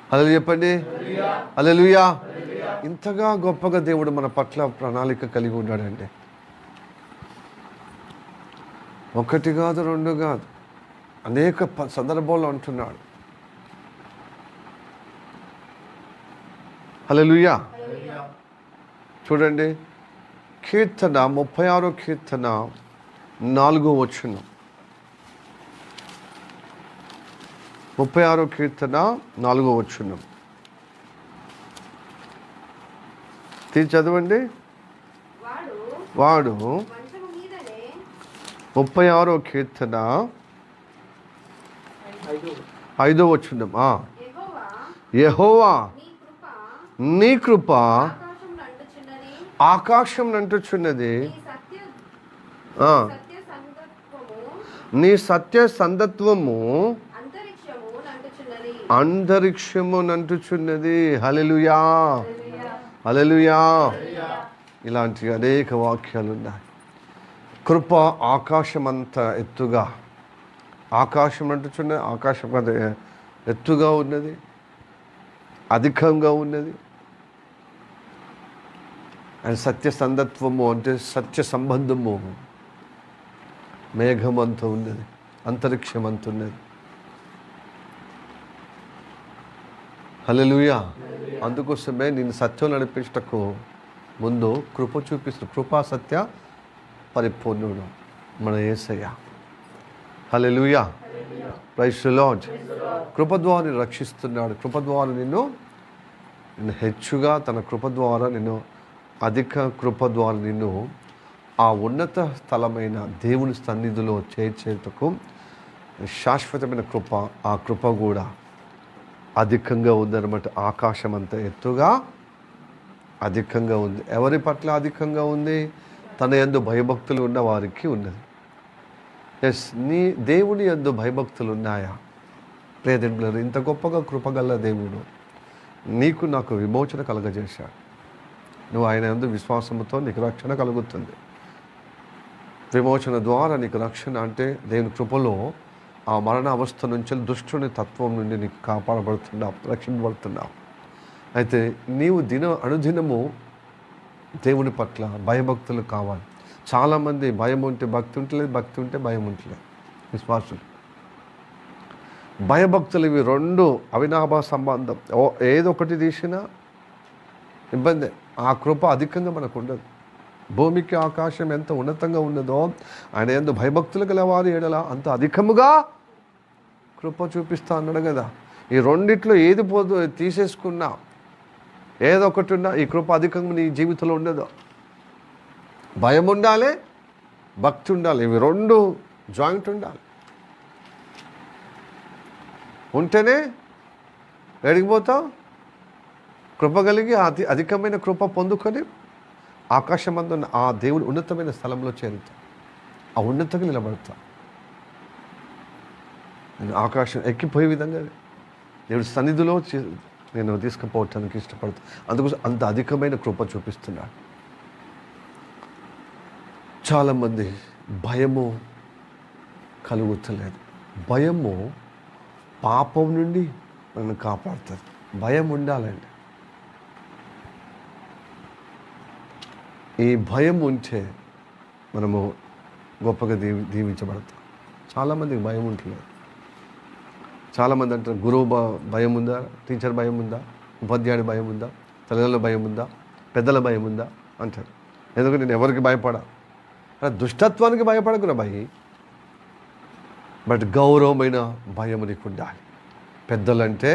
హల్లెలూయా చెప్పండి, హల్లెలూయా. ఇంతగా గొప్పగా దేవుడు మన పట్ల ప్రణాళిక కలిగి ఉన్నాడంటే, ఒకటి కాదు, రెండు కాదు, అనేక సందర్భాల్లో అంటున్నాడు. హల్లెలూయా. చూడండి, కీర్తన 36వ కీర్తన 4వ వచనం, 36వ కీర్తన 4వ వచనం చదవండి. వాడు 36వ కీర్తన 5వ వచనం, యెహోవా నీ కృప ఆకాశం నంటుచున్నది, నీ సత్య సందత్వము అంతరిక్షము నంటుచున్నది. హల్లెలూయా, హల్లెలూయా. ఇలాంటి అనేక వాక్యాలు ఉన్నాయి. కృప ఆకాశం అంత ఎత్తుగా, ఆకాశం అంటుచున్నది, ఆకాశం అంత ఎత్తుగా ఉన్నది, అధికంగా ఉన్నది. అండ్ సత్య సందత్వము అంటే సత్య సంబంధము మేఘం అంత ఉన్నది, అంతరిక్షం అంత ఉన్నది. హల్లెలూయా. అందుకోసమే నేను సత్యం నడిపించటకు ముందు కృప చూపిస్తు, కృపా సత్య పరిపూర్ణుడు మన యేసయ్య. హల్లెలూయా, ప్రైజ్ ది లార్డ్. కృప ద్వారా నిన్ను రక్షిస్తున్నాడు, కృప ద్వారా నిన్ను హెచ్చుగా, తన కృప ద్వారా నిన్ను, అధిక కృప ద్వారా నిన్ను ఆ ఉన్నత స్థలమైన దేవుని సన్నిధిలో చేర్చేటకు శాశ్వతమైన కృప, ఆ కృప కూడా అధికంగా ఉందన్నమాట. ఆకాశం అంత ఎత్తుగా అధికంగా ఉంది. ఎవరి పట్ల అధికంగా ఉంది? తన యందు భయభక్తులు ఉన్న వారికి ఉన్నది. ఎస్, నీ దేవుని యందు భయభక్తులు ఉన్నాయా? లేదంటే ఇంత గొప్పగా కృపగల దేవుడు నీకు నాకు విమోచన కలగజేశాడు. నువ్వు ఆయన యందు విశ్వాసంతో నీకు రక్షణ కలుగుతుంది. విమోచన ద్వారా నీకు రక్షణ అంటే దేవుని కృపలో ఆ మరణ అవస్థ నుంచి, దుష్టుని తత్వం నుండి నీకు కాపాడబడుతున్నావు, రక్షించబడుతున్నావు. అయితే నీవు అనుదినము దేవుని పట్ల భయభక్తులు కావాలి. చాలామంది భయం ఉంటే భక్తి ఉంటలేదు, భక్తి ఉంటే భయం ఉంటలేదు. విశ్వాసులు భయభక్తులు ఇవి రెండు అవినాభావ సంబంధం. ఏదొకటి తీసినా ఇబ్బంది. ఆ కృప అధికంగా మనకు ఉండదు. భూమికి ఆకాశం ఎంత ఉన్నతంగా ఉన్నదో ఆయన యందు భయభక్తులు గల వారి ఎడల అంత అధికముగా కృప చూపిస్తా అన్నాడు కదా. ఈ రెండిట్లో ఏది తీసేసుకున్నా, ఏదో ఒకటి ఉన్నా ఈ కృప అధికంగా నీ జీవితంలో ఉండదు. భయం ఉండాలి, భక్తి ఉండాలి, ఇవి రెండు జాయింట్ ఉండాలి. ఉంటేనే ఎడిగిపోతావు. కృప కలిగి అధికమైన కృప పొందుకొని ఆకాశమందున్న ఆ దేవుని ఉన్నతమైన స్థలంలో చేరుతా, ఆ ఉన్నతంగా నిలబడతా. నేను ఆకాశం ఎక్కిపోయే విధంగా దేవుడి సన్నిధిలో నేను తీసుకుపోవటానికి ఇష్టపడతాను. అందుకోసం అంత అధికమైన కృప చూపిస్తున్నాడు. చాలామంది భయము కలుగుతలేదు. భయము పాపం నుండి నన్ను కాపాడుతుంది. భయం ఉండాలండి. ఈ భయం ఉంటే మనము గొప్పగా దీవించబడతాం. చాలామందికి భయం ఉంటలేదు. చాలామంది అంటారు, గురువు భయం ఉందా, టీచర్ భయం ఉందా, ఉపాధ్యాయుడి భయం ఉందా, తల్లిదండ్రుల భయం ఉందా, పెద్దల భయం ఉందా అంటారు. ఎందుకంటే నేను ఎవరికి భయపడా. దుష్టత్వానికి భయపడకురా భయ్, బట్ గౌరవమైన భయం నీకు ఉండాలి. పెద్దలంటే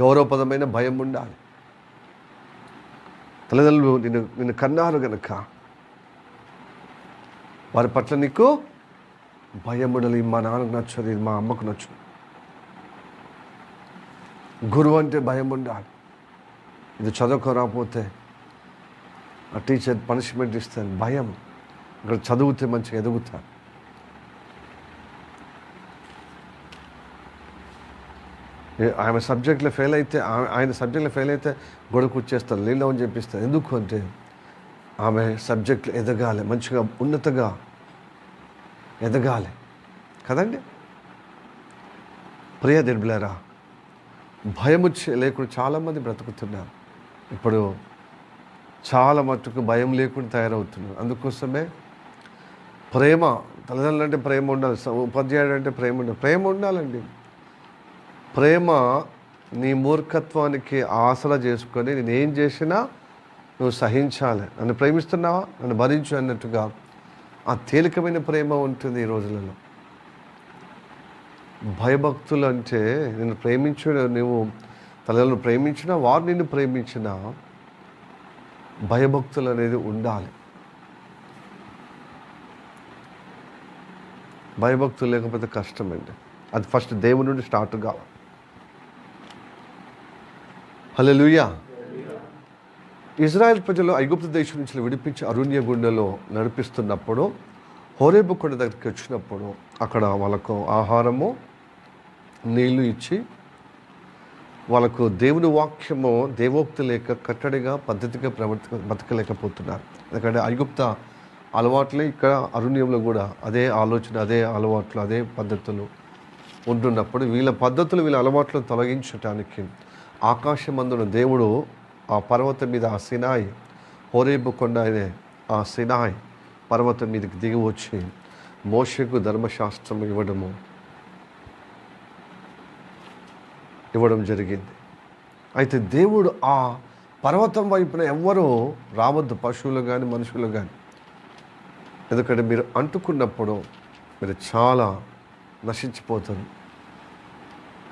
గౌరవపదమైన భయం ఉండాలి. తల్లిదండ్రులు నిన్ను కన్నారు కనుక వారి పట్ల నీకు భయం ఉండాలి. మా నాన్నకు నచ్చదు, మా అమ్మకు నచ్చదు. గురువు అంటే భయం ఉండాలి. ఇది చదువుకోరాకపోతే ఆ టీచర్ పనిష్మెంట్ ఇస్తాను, భయం. ఇక్కడ చదివితే మంచిగా ఎదుగుతారు. ఆమె సబ్జెక్ట్లో ఫెయిల్ అయితే, ఆయన సబ్జెక్ట్లో ఫెయిల్ అయితే గొడవ కూర్చేస్తారు, నీళ్ళు అని చెప్పిస్తారు. ఎందుకు అంటే ఆమె సబ్జెక్టులు ఎదగాలి, మంచిగా ఉన్నతగా ఎదగాలి కదండి. ప్రియ దిడ్బిలారా, భయం లేకుండా చాలామంది బ్రతుకుతున్నారు. ఇప్పుడు చాలా మట్టుకు భయం లేకుండా తయారవుతున్నారు. అందుకోసమే ప్రేమ, తల్లిదండ్రులు అంటే ప్రేమ ఉండాలి, ఉపాధ్యాయుడు అంటే ప్రేమ ఉండాలి. ప్రేమ ఉండాలండి. ప్రేమ నీ మూర్ఖత్వానికి ఆసరా చేసుకొని నేనేం చేసినా నువ్వు సహించాలి. నన్ను ప్రేమిస్తున్నావా, నన్ను భరించు అన్నట్టుగా ఆ తేలికమైన ప్రేమ ఉంటుంది ఈ రోజులలో. భయభక్తులు అంటే నిన్ను నువ్వు తల్లిదండ్రులు ప్రేమించినా, వారు నిన్ను ప్రేమించినా భయభక్తులు అనేది ఉండాలి. భయభక్తులు లేకపోతే కష్టమండి. అది ఫస్ట్ దేవుని నుండి స్టార్ట్ కావాలి. హల్లెలూయా. ఇజ్రాయెల్ ప్రజలు ఐగుప్తు దేశం నుంచి విడిపించి అరణ్య గుండెలో నడిపిస్తున్నప్పుడు హోరేబు కొండ దగ్గరికి వచ్చినప్పుడు అక్కడ వాళ్ళకు ఆహారము, నీళ్లు ఇచ్చి వాళ్ళకు దేవుని వాక్యము దేవోక్తి లేక కట్టడిగా పద్ధతిగా బతకలేకపోతున్నారు. ఎందుకంటే ఐగుప్త అలవాట్లే ఇక్కడ అరణ్యంలో కూడా అదే ఆలోచన, అదే అలవాట్లు, అదే పద్ధతులు ఉంటున్నప్పుడు వీళ్ళ పద్ధతులు, వీళ్ళ అలవాట్లను తొలగించటానికి ఆకాశమందున దేవుడు ఆ పర్వతం మీద, ఆ సినాయి, హోరేబు కొండ అనే ఆ సినాయి పర్వతం మీదకి దిగి వచ్చి మోషేకు ధర్మశాస్త్రం ఇవ్వడం జరిగింది. అయితే దేవుడు ఆ పర్వతం వైపున ఎవ్వరూ రావద్దు, పశువులు కానీ మనుషులు కానీ. ఎందుకంటే మీరు అంటుకున్నప్పుడు మీరు చాలా నశించిపోతారు.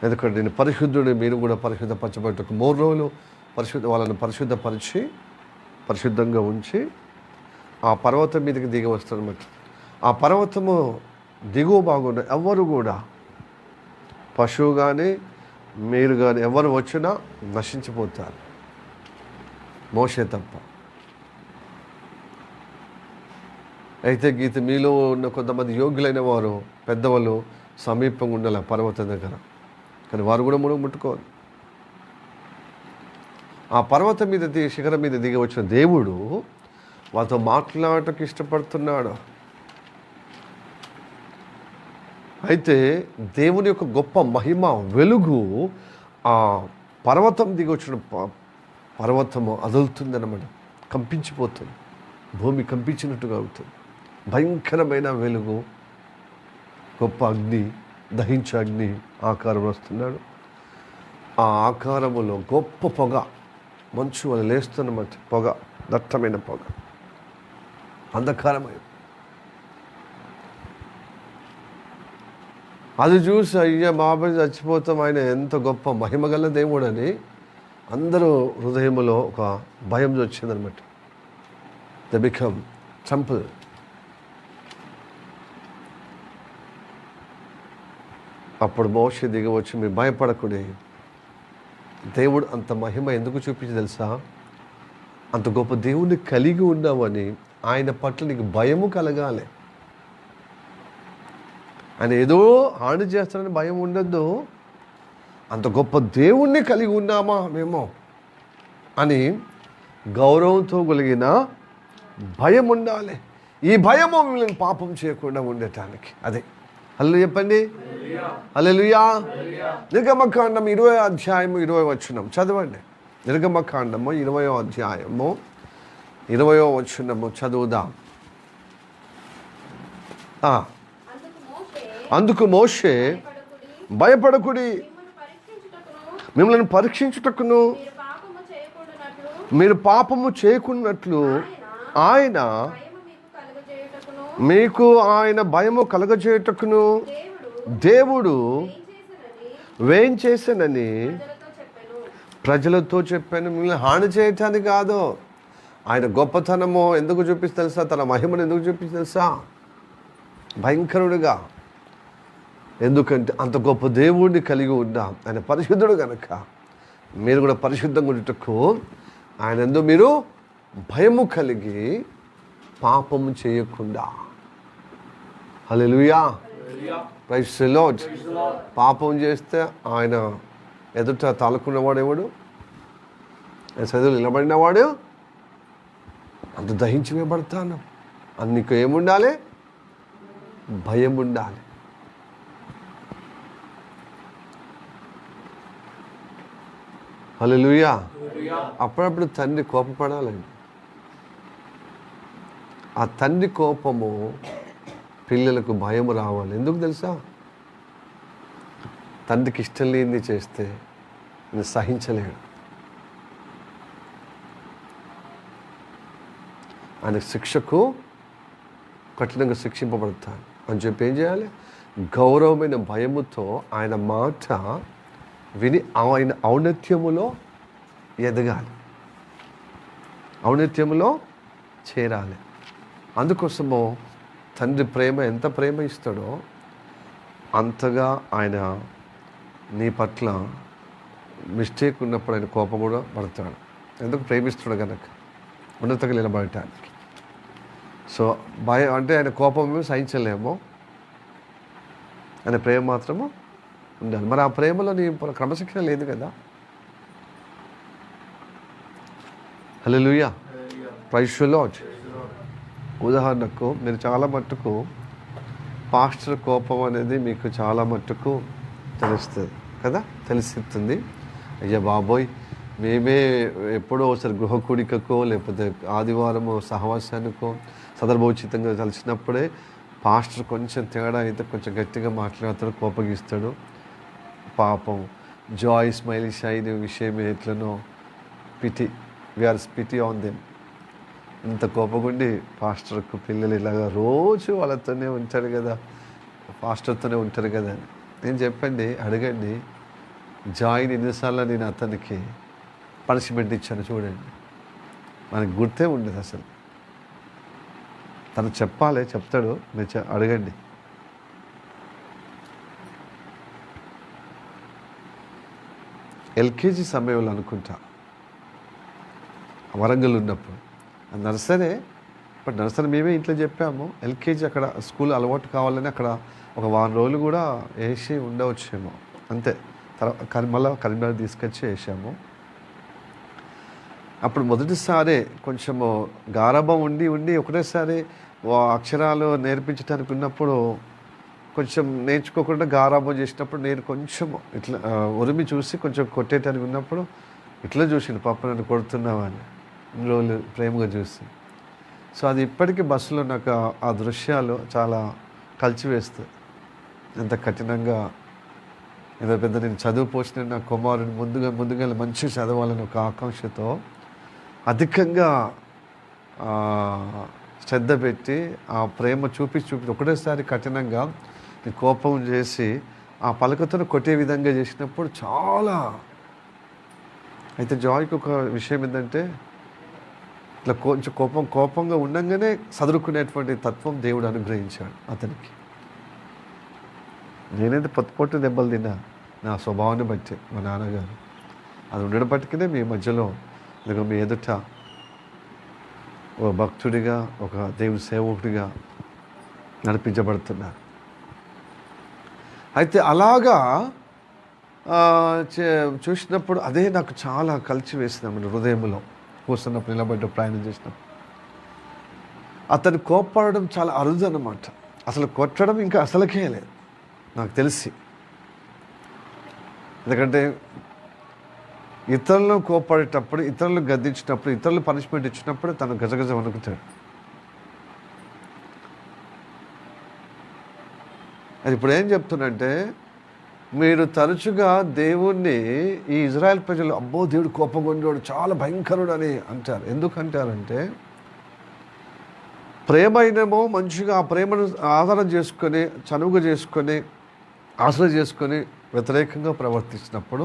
ఎందుకంటే నేను పరిశుద్ధుడు, మీరు కూడా పరిశుద్ధపరచబడటకు 3 రోజులు వాళ్ళని పరిశుద్ధపరిచి పరిశుద్ధంగా ఉంచి ఆ పర్వతం మీదకి దిగి వస్తారన్నమాట. ఆ పర్వతము దిగువ బాగుండ ఎవ్వరు కూడా, పశువు కానీ మీరు కానీ ఎవరు వచ్చినా నశించిపోతారు, మోషే తప్ప. అయితే మీలో ఉన్న కొంతమంది యోగ్యులైన వారు, పెద్దవాళ్ళు సమీపంగా ఉండాలి పర్వతం దగ్గర. కానీ వారు కూడా ముట్టుకోవాలి. ఆ పర్వతం మీద శిఖరం మీద దిగి వచ్చిన దేవుడు వాళ్ళతో మాట్లాడటకు ఇష్టపడుతున్నాడు. అయితే దేవుని యొక్క గొప్ప మహిమ, వెలుగు ఆ పర్వతం దిగి వచ్చిన పర్వతము అదులుతుందన్నమాట, కంపించిపోతుంది, భూమి కంపించినట్టుగా అవుతుంది. భయంకరమైన వెలుగు, గొప్ప అగ్ని, దహించే అగ్ని ఆకారం వస్తున్నాడు. ఆ ఆకారములో గొప్ప పొగ, మంచు వల్ల లేస్తున్నమాట, పొగ, దట్టమైన పొగ, అంధకారమై. అది చూసి అయ్యా బాబాయ్ చచ్చిపోతాం, ఆయన ఎంత గొప్ప మహిమగల దేవుడని అందరూ హృదయంలో ఒక భయం వచ్చిందనమాట. They become trample. అప్పుడు మోషే దిగి వచ్చి, మీరు భయపడకుడి, దేవుడు అంత మహిమ ఎందుకు చూపించి తెలుసా? అంత గొప్ప దేవుడిని కలిగి ఉన్నామని ఆయన పట్ల నీకు భయము కలగాలి. ఆయన ఏదో హాని చేస్తాడని భయం ఉండద్దు. అంత గొప్ప దేవుణ్ణి కలిగి ఉన్నామా మేము అని గౌరవంతో కలిగిన భయం ఉండాలి. ఈ భయము మిమ్మల్ని పాపం చేయకుండా ఉండటానికి. అదే హల్లెలూయా చెప్పండి. హల్లెలూయా. నిర్గమకాండం 20వ అధ్యాయము 20వ వచనం చదవండి. నిర్గమకాండము 20వ అధ్యాయము 20వ వచనము చదువుదాం. అందుకు మోషే, భయపడకుడి, మిమ్మల్ని పరీక్షించుటకును మీరు పాపము చేయకున్నట్లు ఆయన మీకు ఆయన భయము కలగజేయుటకును దేవుడు వేయించేసానని ప్రజలతో చెప్పాను. మిమ్మల్ని హాని చేయటానికి కాదు. ఆయన గొప్పతనము ఎందుకు చూపిస్తే తెలుసా? తన మహిమను ఎందుకు చూపిస్తే తెలుసా? భయంకరుడుగా. ఎందుకంటే అంత గొప్ప దేవుడిని కలిగి ఉన్నాం. ఆయన పరిశుద్ధుడు కనుక మీరు కూడా పరిశుద్ధంగా ఉండటకు ఆయన ఎందుకు మీరు భయము కలిగి పాపము చేయకుండా. హల్లెలూయా. Praise the Lord. పాపం చేస్తే ఆయన ఎదుట తాలుకున్నవాడు ఎవడు? చదువులు నిలబడినవాడు అంత దహించి వేయబడతాను అని నీకు ఏముండాలి? భయం ఉండాలి. హల్లెలూయా. అప్పుడప్పుడు తండ్రి కోపపడాలండి. ఆ తండ్రి కోపము పిల్లలకు భయం రావాలి. ఎందుకు తెలుసా? తండ్రికి ఇష్టం లేనిది చేస్తే నేను సహించలేడు. ఆయన శిక్షకు కఠినంగా శిక్షింపబడతాను అని చెప్పి ఏం చేయాలి? గౌరవమైన భయముతో ఆయన మాట విని ఆయన ఔన్నత్యములో ఎదగాలి, ఔన్నత్యములో చేరాలి. అందుకోసము తండ్రి ప్రేమ ఎంత ప్రేమ ఇస్తాడో అంతగా ఆయన నీ పట్ల మిస్టేక్ ఉన్నప్పుడు ఆయన కోపం కూడా పడతాడు. ఎందుకు? ప్రేమిస్తున్నాడు కనుక, ఉన్నతంగా నిలబడటానికి. సో భయం అంటే ఆయన కోపం సహించలేము, ఆయన ప్రేమ మాత్రము ఉండాలి. మరి ఆ ప్రేమలో నీ క్రమశిక్షణ లేదు కదా. హల్లెలూయా. Praise the Lord. ఉదాహరణకు మీరు చాలా మట్టుకు పాస్టర్ కోపం అనేది మీకు చాలా మట్టుకు తెలుస్తుంది కదా, తెలిసిస్తుంది. అయ్యా బాబోయ్, మేమే ఎప్పుడో ఒకసారి గృహ కూడికకో లేకపోతే ఆదివారము సహవాసానికో సందర్భోచితంగా కలిసినప్పుడే పాస్టర్ కొంచెం తేడా అయితే కొంచెం గట్టిగా మాట్లాడతాడు, కోపగిస్తాడు. పాపం జాయ్ స్మైలీ షైన్ విషయం ఎట్లనో వీఆర్ పిటీ ఆన్ దెమ్. ఇంత కోపగుండి పాస్టర్కు పిల్లలు ఇలాగా రోజు వాళ్ళతోనే ఉంటారు కదా, పాస్టర్తోనే ఉంటారు కదా. నేను చెప్పండి, అడగండి, జాయిన్ ఎన్నిసార్లు నేను అతనికి పనిష్మెంట్ ఇచ్చాను చూడండి. మనకు గుర్తే ఉండదు అసలు. తను చెప్పాలి, చెప్తాడు, మీరు అడగండి. ఎల్కేజీ సమయంలో అనుకుంటా, వరంగల్ ఉన్నప్పుడు నర్సరీ, బట్ నర్సరీ మేమే ఇంట్లో చెప్పాము. ఎల్కేజీ అక్కడ స్కూల్ అలవాటు కావాలని అక్కడ ఒక వారం రోజులు కూడా వేసి ఉండవచ్చేమో, అంతే. తర్వాత మళ్ళీ కరీంనగర్ తీసుకొచ్చి వేసాము. అప్పుడు మొదటిసారి కొంచెము గారాబం ఉండి ఒకటేసారి అక్షరాలు నేర్పించడానికి ఉన్నప్పుడు కొంచెం నేర్చుకోకుండా గారాబం చేసినప్పుడు నేను కొంచెం ఇట్లా ఉరిమి చూసి కొంచెం కొట్టేటానికి ఉన్నప్పుడు ఇట్లా చూసిండు, పాప నన్ను కొడుతున్నావని రోజులు ప్రేమగా చూసి. సో అది ఇప్పటికీ బస్సులో నాకు ఆ దృశ్యాలు చాలా కలిచివేస్తాయి. ఎంత కఠినంగా ఏదో పెద్ద నేను చదువు పోసిన నా కుమారుని ముందుగా మంచిగా చదవాలని ఒక ఆకాంక్షతో అధికంగా శ్రద్ధ పెట్టి ఆ ప్రేమ చూపించి ఒకటేసారి కఠినంగా కోపం చేసి ఆ పలకతను కొట్టే విధంగా చేసినప్పుడు చాలా. అయితే జాయ్కి ఒక విషయం ఏంటంటే ఇట్లా కొంచెం కోపంగా ఉండగానే చదువుకునేటువంటి తత్వం దేవుడు అనుగ్రహించాడు అతనికి. నేనైతే పొట్టు దెబ్బలు తిన్నా నా స్వభావాన్ని బట్టి, మా నాన్నగారు అది ఉండడం బట్టికనే మీ మధ్యలో ఇదిగో మీ ఎదుట ఒక భక్తుడిగా, ఒక దేవుని సేవకుడిగా నడిపించబడుతున్నారు. అయితే అలాగా చూసినప్పుడు అదే నాకు చాలా కలిసి వేసింది హృదయంలో. కూర్చున్నప్పుడు నిలబడ్డ ప్రయాణం చేసినప్పుడు అతను కోప్పడడం చాలా అరుదు అన్నమాట. అసలు కొట్టడం ఇంకా అసలుకే లేదు నాకు తెలిసి. ఎందుకంటే ఇతరులను కోప్పడేటప్పుడు, ఇతరులను గద్దించినప్పుడు, ఇతరులు పనిష్మెంట్ ఇచ్చినప్పుడు తను గజగజ వణుకుతాడు. అది ఇప్పుడు ఏం చెప్తున్నంటే, మీరు తరచుగా దేవుణ్ణి ఈ ఇజ్రాయెల్ ప్రజలు అబ్బో దేవుడు కోపంగా ఉండేవాడు, చాలా భయంకరుడు అని అంటారు. ఎందుకంటారంటే ప్రేమ అయినేమో మంచిగా ఆ ప్రేమను ఆధారం చేసుకొని, చనువుగా చేసుకొని, ఆశ్రయ చేసుకొని వ్యతిరేకంగా ప్రవర్తించినప్పుడు,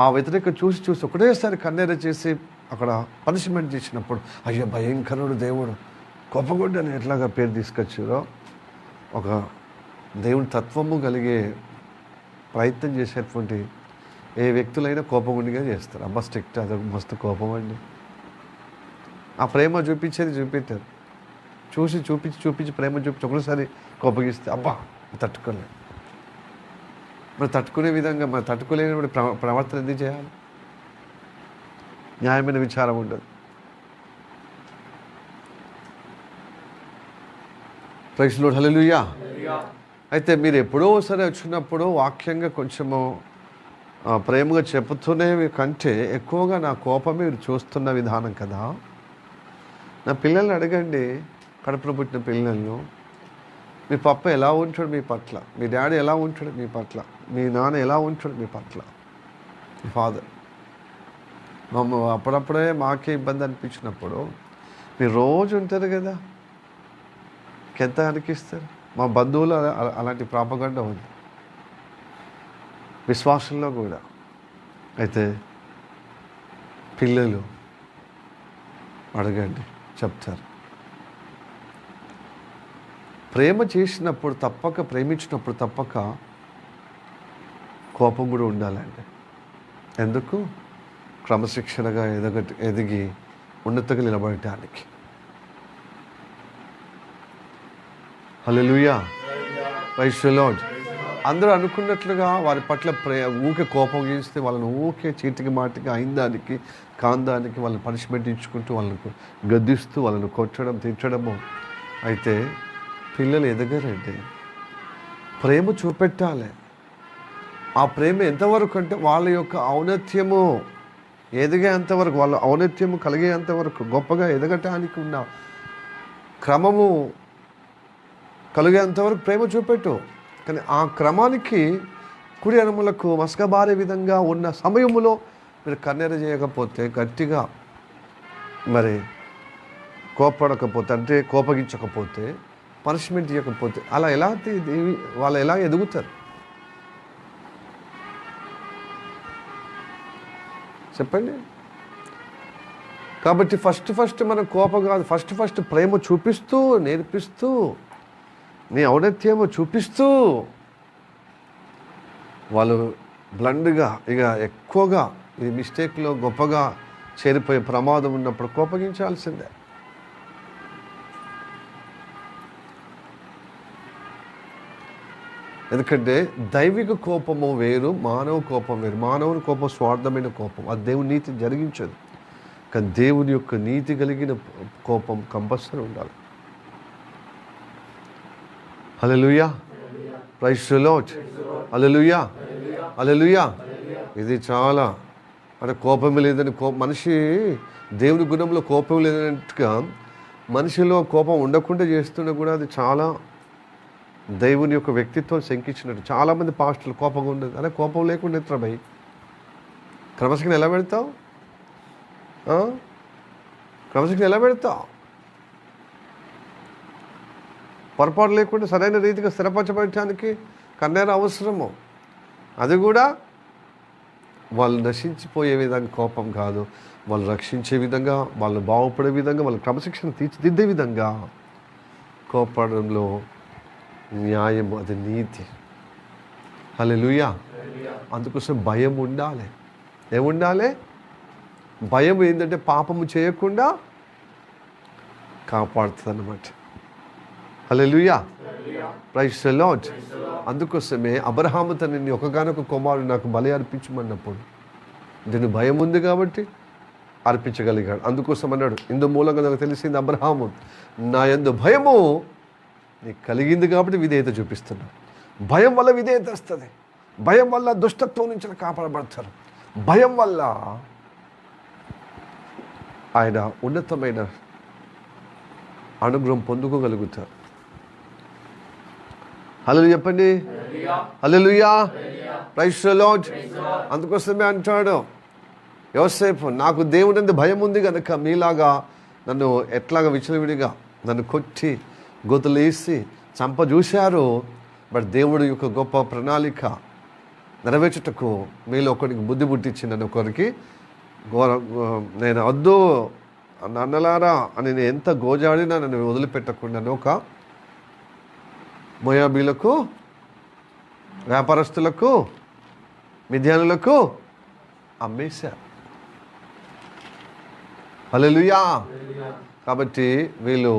ఆ వ్యతిరేకం చూసి ఒకటేసారి కన్నెర చేసి అక్కడ పనిష్మెంట్ చేసినప్పుడు అయ్యో భయంకరుడు దేవుడు కోపగొడ్డు అని ఎట్లాగా పేరు తీసుకొచ్చారో, ఒక దేవుని తత్వము కలిగే ప్రయత్నం చేసేటువంటి ఏ వ్యక్తులైనా కోపగుండిగా చేస్తారు. అమ్మ స్ట్రిక్ట్, అదొక మస్తు కోపం అండి. ఆ ప్రేమ చూపించారు, చూపించి ప్రేమ చూపించి ఒకసారి కోపగిస్తే అబ్బా తట్టుకోలేదు. మరి తట్టుకునే విధంగా మరి తట్టుకోలేని ప్రవర్తన ఎందుకు చేయాలి? న్యాయమైన విచారం ఉండదు. ప్రైజ్ లార్డ్, హల్లెలూయా. అయితే మీరు ఎప్పుడో సరే వచ్చినప్పుడు వాక్యంగా కొంచెము ప్రేమగా చెబుతూనే కంటే ఎక్కువగా నా కోపం మీరు చూస్తున్న విధానం కదా. నా పిల్లల్ని అడగండి, కడుపున పుట్టిన పిల్లలను, మీ పప్ప ఎలా ఉంటాడు మీ పట్ల, మీ డాడీ ఎలా ఉంటాడు మీ పట్ల, మీ నాన్న ఎలా ఉంటాడు మీ పట్ల, మీ ఫాదర్. అప్పుడప్పుడే మాకే ఇబ్బంది అనిపించినప్పుడు మీరు రోజు ఉంటారు కదా, ఎంత అనిపిస్తారు. మా బంధువులు అలాంటి ప్రాపగండ ఉంది, విశ్వాసంలో కూడా. అయితే పిల్లలు అడగండి, చెప్తారు. ప్రేమించినప్పుడు తప్పక కోపం కూడా ఉండాలండి. ఎందుకు? క్రమశిక్షణగా ఎదిగి ఉన్నతంగా నిలబడటానికి. హల్లెలూయా, ప్రైజ్ ది లార్డ్. అందరూ అనుకున్నట్లుగా వారి పట్ల ఊకే కోపం గీస్తే వాళ్ళని ఊకే చీటికి మాటికి అయిందానికి కాందానికి వాళ్ళని పనిష్మెంట్ ఇచ్చుకుంటూ వాళ్ళకు గద్దిస్తూ వాళ్ళని కొట్టడం తిట్టడము. అయితే పిల్లలు ఎదగరండి. ప్రేమ చూపెట్టాలి. ఆ ప్రేమ ఎంతవరకు అంటే వాళ్ళ యొక్క ఔన్నత్యము ఎదిగేంతవరకు, వాళ్ళ ఔన్నత్యము కలిగేంతవరకు, గొప్పగా ఎదగటానికి ఉన్న క్రమము కలిగేంతవరకు ప్రేమ చూపెట్టు. కానీ ఆ క్రమానికి కుడి అనుములకు మసకబారే విధంగా ఉన్న సమయంలో మీరు కన్నెర చేయకపోతే, గట్టిగా మరి కోపడకపోతే, అంటే కోపగించకపోతే, పనిష్మెంట్ ఇవ్వకపోతే అలా వాళ్ళు ఎలా ఎదుగుతారు చెప్పండి? కాబట్టి ఫస్ట్ మనం కోపం కాదు, ఫస్ట్ ప్రేమ చూపిస్తూ, నేర్పిస్తూ, నీ ఔన్నత్యము చూపిస్తూ, వాళ్ళు బ్లండ్గా ఇక ఎక్కువగా ఇది మిస్టేక్లో గొప్పగా చేరిపోయే ప్రమాదం ఉన్నప్పుడు కోపగించాల్సిందే. ఎందుకంటే దైవిక కోపము వేరు, మానవ కోపం వేరు. మానవుని కోపం స్వార్థమైన కోపం, అది దేవుని నీతి జరిగించదు. కానీ దేవుని యొక్క నీతి కలిగిన కోపం కంపల్సరీ ఉండాలి. హల్లెలూయా, ప్రైజ్ ది లార్డ్, హల్లెలూయా, హల్లెలూయా. ఇది చాలా అంటే కోపం లేదని మనిషి దేవుని గుణంలో కోపం లేదన్నట్టుగా మనిషిలో కోపం ఉండకుండా చేస్తున్నా కూడా అది చాలా దేవుని యొక్క వ్యక్తిత్వం శంకించినట్టు. చాలామంది పాస్టర్లు కోపంగా ఉండదు. అరే కోపం లేకుండా ఎత్తురా భయ్, క్రమశిక్షణ ఎలా పెడతావు? క్రమశిక్షణ ఎలా పెడతావు? పొరపాటు లేకుండా సరైన రీతిగా స్థిరపరచబడటానికి కన్నేర అవసరము. అది కూడా వాళ్ళు నశించిపోయే విధంగా కోపం కాదు, వాళ్ళు రక్షించే విధంగా, వాళ్ళు బాగుపడే విధంగా, వాళ్ళ క్రమశిక్షణ తీర్చిదిద్దే విధంగా కోపడంలో న్యాయం, అది నీతి. హల్లెలూయా. అందుకోసం భయం ఉండాలి. ఏముండాలి? భయం ఏంటంటే పాపము చేయకుండా కాపాడుతుంది అన్నమాట. హల్లెలూయా, ప్రైజ్ ది లార్డ్. అందుకోసమే అబ్రహాము తనని ఒకగానొక కుమారుడు నాకు బలి అర్పించమన్నప్పుడు దీని భయం ఉంది కాబట్టి అర్పించగలిగాడు. అందుకోసం అన్నాడు, ఇందు మూలంగా నాకు తెలిసింది అబ్రహాము నా యందు భయము నీకు కలిగింది కాబట్టి విధేయత చూపిస్తున్నాడు. భయం వల్ల విధేయత వస్తుంది. భయం వల్ల దుష్టత్వం నుంచి కాపాడబడతారు. భయం వల్ల ఆయన ఉన్నతమైన అనుగ్రహం పొందుకోగలుగుతారు. హల్లెలూయా చెప్పండి. Hallelujah, praise the lord. అందుకోసమే అంటాడు యోసేపు, నాకు దేవుడందు భయం ఉంది కనుక మీలాగా నన్ను ఎట్లాగా విచ్చలవిడిగా నన్ను కొట్టి గొంతులేసి చంప చూశారు. బట్ దేవుడు యొక్క గొప్ప ప్రణాళిక నెరవేర్చుటకు మీలో ఒకరికి బుద్ధి పుట్టించి నన్ను ఒకరికి నేను వద్దు అన్నలారా అని నేను ఎంత గోజాడినా నన్ను వదిలిపెట్టకుండా ఒక మోయాబీలకు, వ్యాపారస్తులకు, మిద్యానులకు అమ్మేశారు. హల్లెలూయా. కాబట్టి వీళ్ళు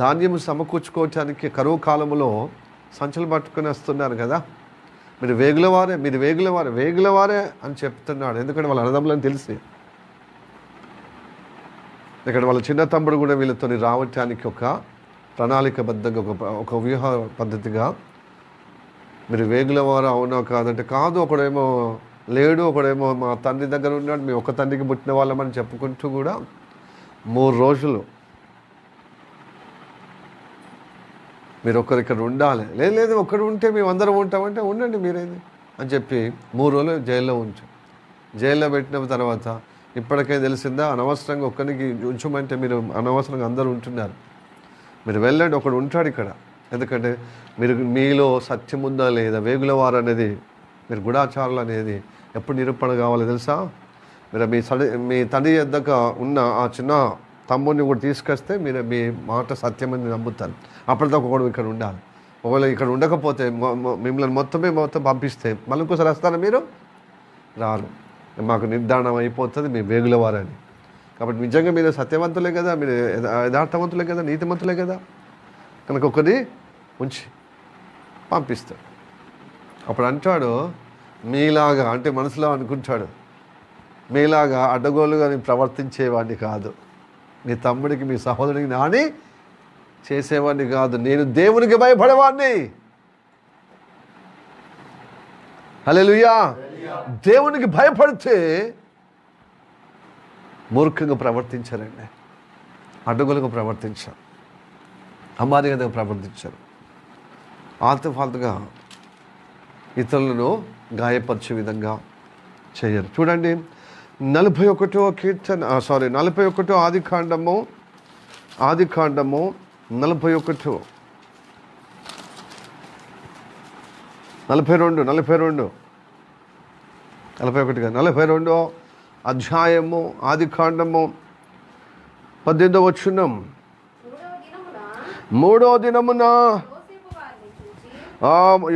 ధాన్యము సమకూర్చుకోవటానికి కరువు కాలంలో సంచులు పట్టుకొని వస్తున్నారు కదా. మీరు వేగులవారే అని చెప్తున్నాడు. ఎందుకంటే వాళ్ళ అన్నదమ్ములని తెలిసి ఇక్కడ వాళ్ళ చిన్న తమ్ముడు కూడా వీళ్ళతో రావటానికి ఒక ప్రణాళికబద్ధంగా ఒక వ్యూహ పద్ధతిగా మీరు వేగులవారు అవునా కాదంటే కాదు, ఒకడేమో లేడు, ఒకడేమో మా తండ్రి దగ్గర ఉన్నాడు, మేము ఒక తండ్రికి పుట్టిన వాళ్ళమని చెప్పుకుంటూ కూడా 3 రోజులు మీరు ఒకరిక్కడ ఉండాలి. లేదు ఒక్కడు ఉంటే మేము అందరం ఉంటామంటే ఉండండి మీరేది అని చెప్పి 3 రోజులు జైల్లో జైల్లో పెట్టిన తర్వాత ఇప్పటికే తెలిసిందా అనవసరంగా ఒక్కరికి ఉంచమంటే మీరు అనవసరంగా అందరూ ఉంటున్నారు. మీరు వెళ్ళండి, ఒకడు ఉంటాడు ఇక్కడ. ఎందుకంటే మీలో సత్యం ఉందా లేదా, వేగులవారు అనేది, మీరు గుడాచారులు అనేది ఎప్పుడు నిరూపణ కావాలి తెలుసా? మీరు మీ తండ్రి యొద్దకు ఉన్న ఆ చిన్న తమ్ముడిని కూడా తీసుకొస్తే మీరు మీ మాట సత్యమని నమ్ముతారు. అప్పటిదాకా ఒకడు ఇక్కడ ఉండాలి. ఒకవేళ ఇక్కడ ఉండకపోతే మిమ్మల్ని మొత్తం పంపిస్తే మళ్ళీ ఇంకోసారి వస్తారా? మీరు రారు. మాకు నిర్ధారణ అయిపోతుంది మీ వేగులవారని. కాబట్టి నిజంగా మీరు సత్యవంతులే కదా, మీరు యథార్థవంతులే కదా, నీతిమంతులే కదా, కనుక ఒకరిని ఉంచి పంపిస్తాడు. అప్పుడు అంటాడు, మీలాగా అంటే మనసులో అనుకుంటాడు, మీలాగా అడ్డగోలుగా నేను ప్రవర్తించేవాడిని కాదు, మీ తమ్ముడికి మీ సహోదరుడికి నాని చేసేవాడిని కాదు, నేను దేవునికి భయపడేవాడిని. హల్లెలూయా. దేవునికి భయపడితే మూర్ఖంగా ప్రవర్తించారండి, అడ్డగోలుగా ప్రవర్తించారు, అమార్యంగా ప్రవర్తించారు, ఆల్తుఫాల్తుగా ఇతరులను గాయపరిచే విధంగా చేయరు. చూడండి 41వ కీర్తన 41వ ఆదికాండము 42 అధ్యాయము ఆదికాండము 18వ వచనం. 3వ దినమున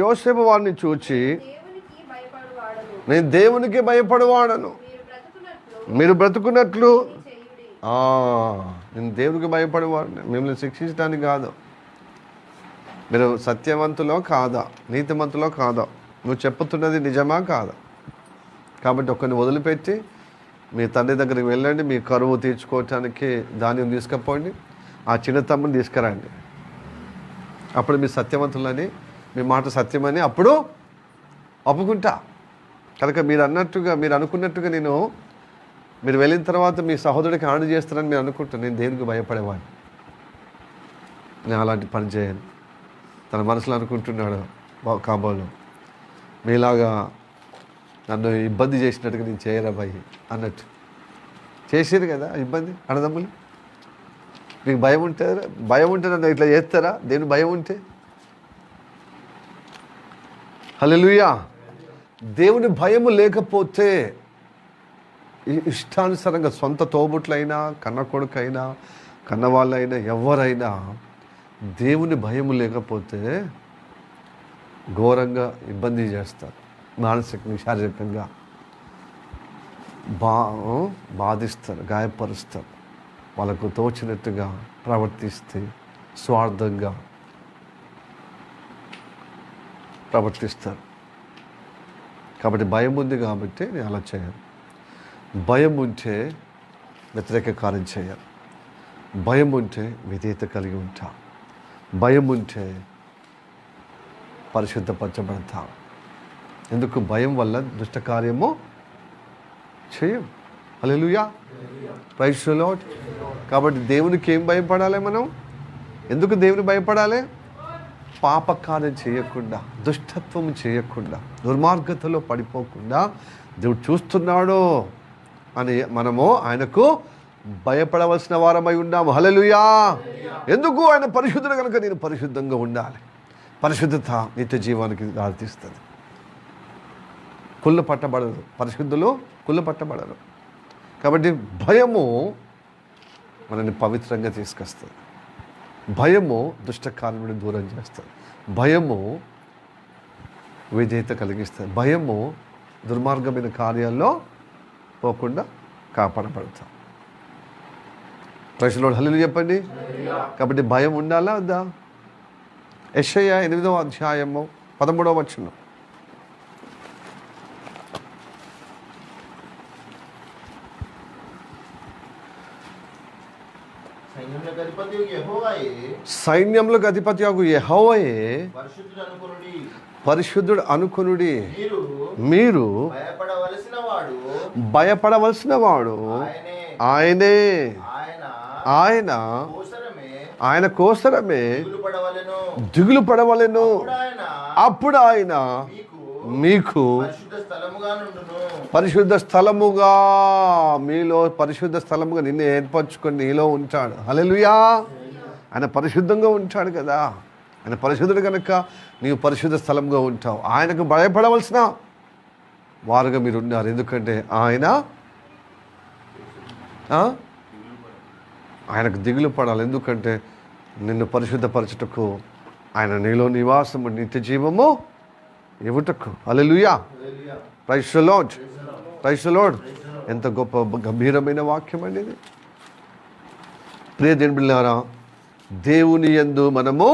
యోసేపు వారిని చూచి నేను దేవునికి భయపడవాడను, మీరు బ్రతుకున్నట్లు. నేను దేవునికి భయపడేవాడిని, మిమ్మల్ని శిక్షించడానికి కాదు. మీరు సత్యవంతులో కాదా, నీతిమంతులో కాదా, నువ్వు చెప్పుతున్నది నిజమా కాదా? కాబట్టి ఒక్కరిని వదిలిపెట్టి మీ తండ్రి దగ్గరికి వెళ్ళండి, మీ కరువు తీర్చుకోవటానికి ధాన్యం తీసుకుపోండి, ఆ చిన్న తమ్ముని తీసుకురండి. అప్పుడు మీ సత్యవంతులని, మీ మాట సత్యమని అప్పుడు ఒప్పుకుంటా. కనుక మీరు అనుకున్నట్టుగా మీరు వెళ్ళిన తర్వాత మీ సహోదరుడికి హాని చేస్తారని మీరు అనుకుంటారు. నేను దేవునికి భయపడేవాడిని, నేను అలాంటి పని చేయను. తన మనసులో అనుకుంటున్నాడు కాబోలు, మీలాగా నన్ను ఇబ్బంది చేసినట్టుగా నేను చేయరా భయ్ అన్నట్టు. చేసారు కదా ఇబ్బంది అన్నదమ్ములు. మీకు భయం ఉంటే నన్ను ఇట్లా చేస్తారా? దేని భయం ఉంటే? హల్లెలూయా. దేవుని భయము లేకపోతే ఇష్టానుసారంగా సొంత తోబుట్లైనా, కన్న కొడుకైనా, కన్నవాళ్ళైనా, ఎవరైనా దేవుని భయము లేకపోతే ఘోరంగా ఇబ్బంది చేస్తారు. మానసికంగా, శారీరకంగా బాధిస్తారు, గాయపరుస్తారు. వాళ్ళకు తోచినట్టుగా ప్రవర్తిస్తే, స్వార్థంగా ప్రవర్తిస్తారు. కాబట్టి భయం ఉంది కాబట్టి నేను అలా చేయను. భయం ఉంటే వ్యతిరేక కార్యం చేయాలి. భయం ఉంటే విధేయత కలిగి ఉంటా. భయం ఉంటే పరిశుద్ధపరచబడతా. ఎందుకు? భయం వల్ల దుష్ట కార్యము చేయం. హల్లెలూయా, ప్రైజ్ ది లార్డ్. కాబట్టి దేవునికి ఏం భయపడాలి మనం? ఎందుకు దేవుని భయపడాలి? పాపకార్యం చేయకుండా, దుష్టత్వం చేయకుండా, దుర్మార్గతలో పడిపోకుండా దేవుడు చూస్తున్నాడు అని మనము ఆయనకు భయపడవలసిన వారమై ఉన్నాము. హల్లెలూయా. ఎందుకు? ఆయన పరిశుద్ధుడు కనుక నేను పరిశుద్ధంగా ఉండాలి. పరిశుద్ధత నిత్య జీవానికి దారితీస్తుంది. కుళ్ళు పట్టబడరు, పరిశుద్ధులు కుళ్ళు పట్టబడరు. కాబట్టి భయము మనల్ని పవిత్రంగా తీసుకొస్తుంది. భయము దుష్టకార్యముని దూరం చేస్తుంది. భయము విధేయత కలిగిస్తుంది. భయము దుర్మార్గమైన కార్యాల్లో పోకుండా కాపాడబడతాం. Praise the Lord. హల్లెలూయా చెప్పండి. కాబట్టి భయం ఉండాలా వద్దా? యెషయా 8వ అధ్యాయము 13వ వచనం. సైన్యములకు అధిపతియగు యెహోవాయే పరిశుద్ధుడు అనుకొనుడి. మీరు భయపడవలసిన వాడు ఆయనే. ఆయన కోసరమే దిగులు పడవలెను. అప్పుడు ఆయన మీకు పరిశుద్ధ స్థలముగా, మీలో పరిశుద్ధ స్థలముగా నిన్ను ఏర్పరచుకొని నీలో ఉంటాడు. హల్లెలూయా. ఆయన పరిశుద్ధంగా ఉంటాడు కదా. ఆయన పరిశుద్ధుడు కనుక నీవు పరిశుద్ధ స్థలంగా ఉంటావు. ఆయనకు భయపడవలసిన వారుగా మీరు ఉన్నారు. ఎందుకంటే ఆయనకు దిగులు పడాలి. ఎందుకంటే నిన్ను పరిశుద్ధపరచుటకు, ఆయన నీలో నివాసము, నిత్య జీవము ఇవ్వటకు. Hallelujah. Praise the Lord. Praise the Lord. ఎంత గొప్ప గంభీరమైన వాక్యం అండి ఇది. ప్రియ దేవుని బిడ్డలారా, దేవుని యందు మనము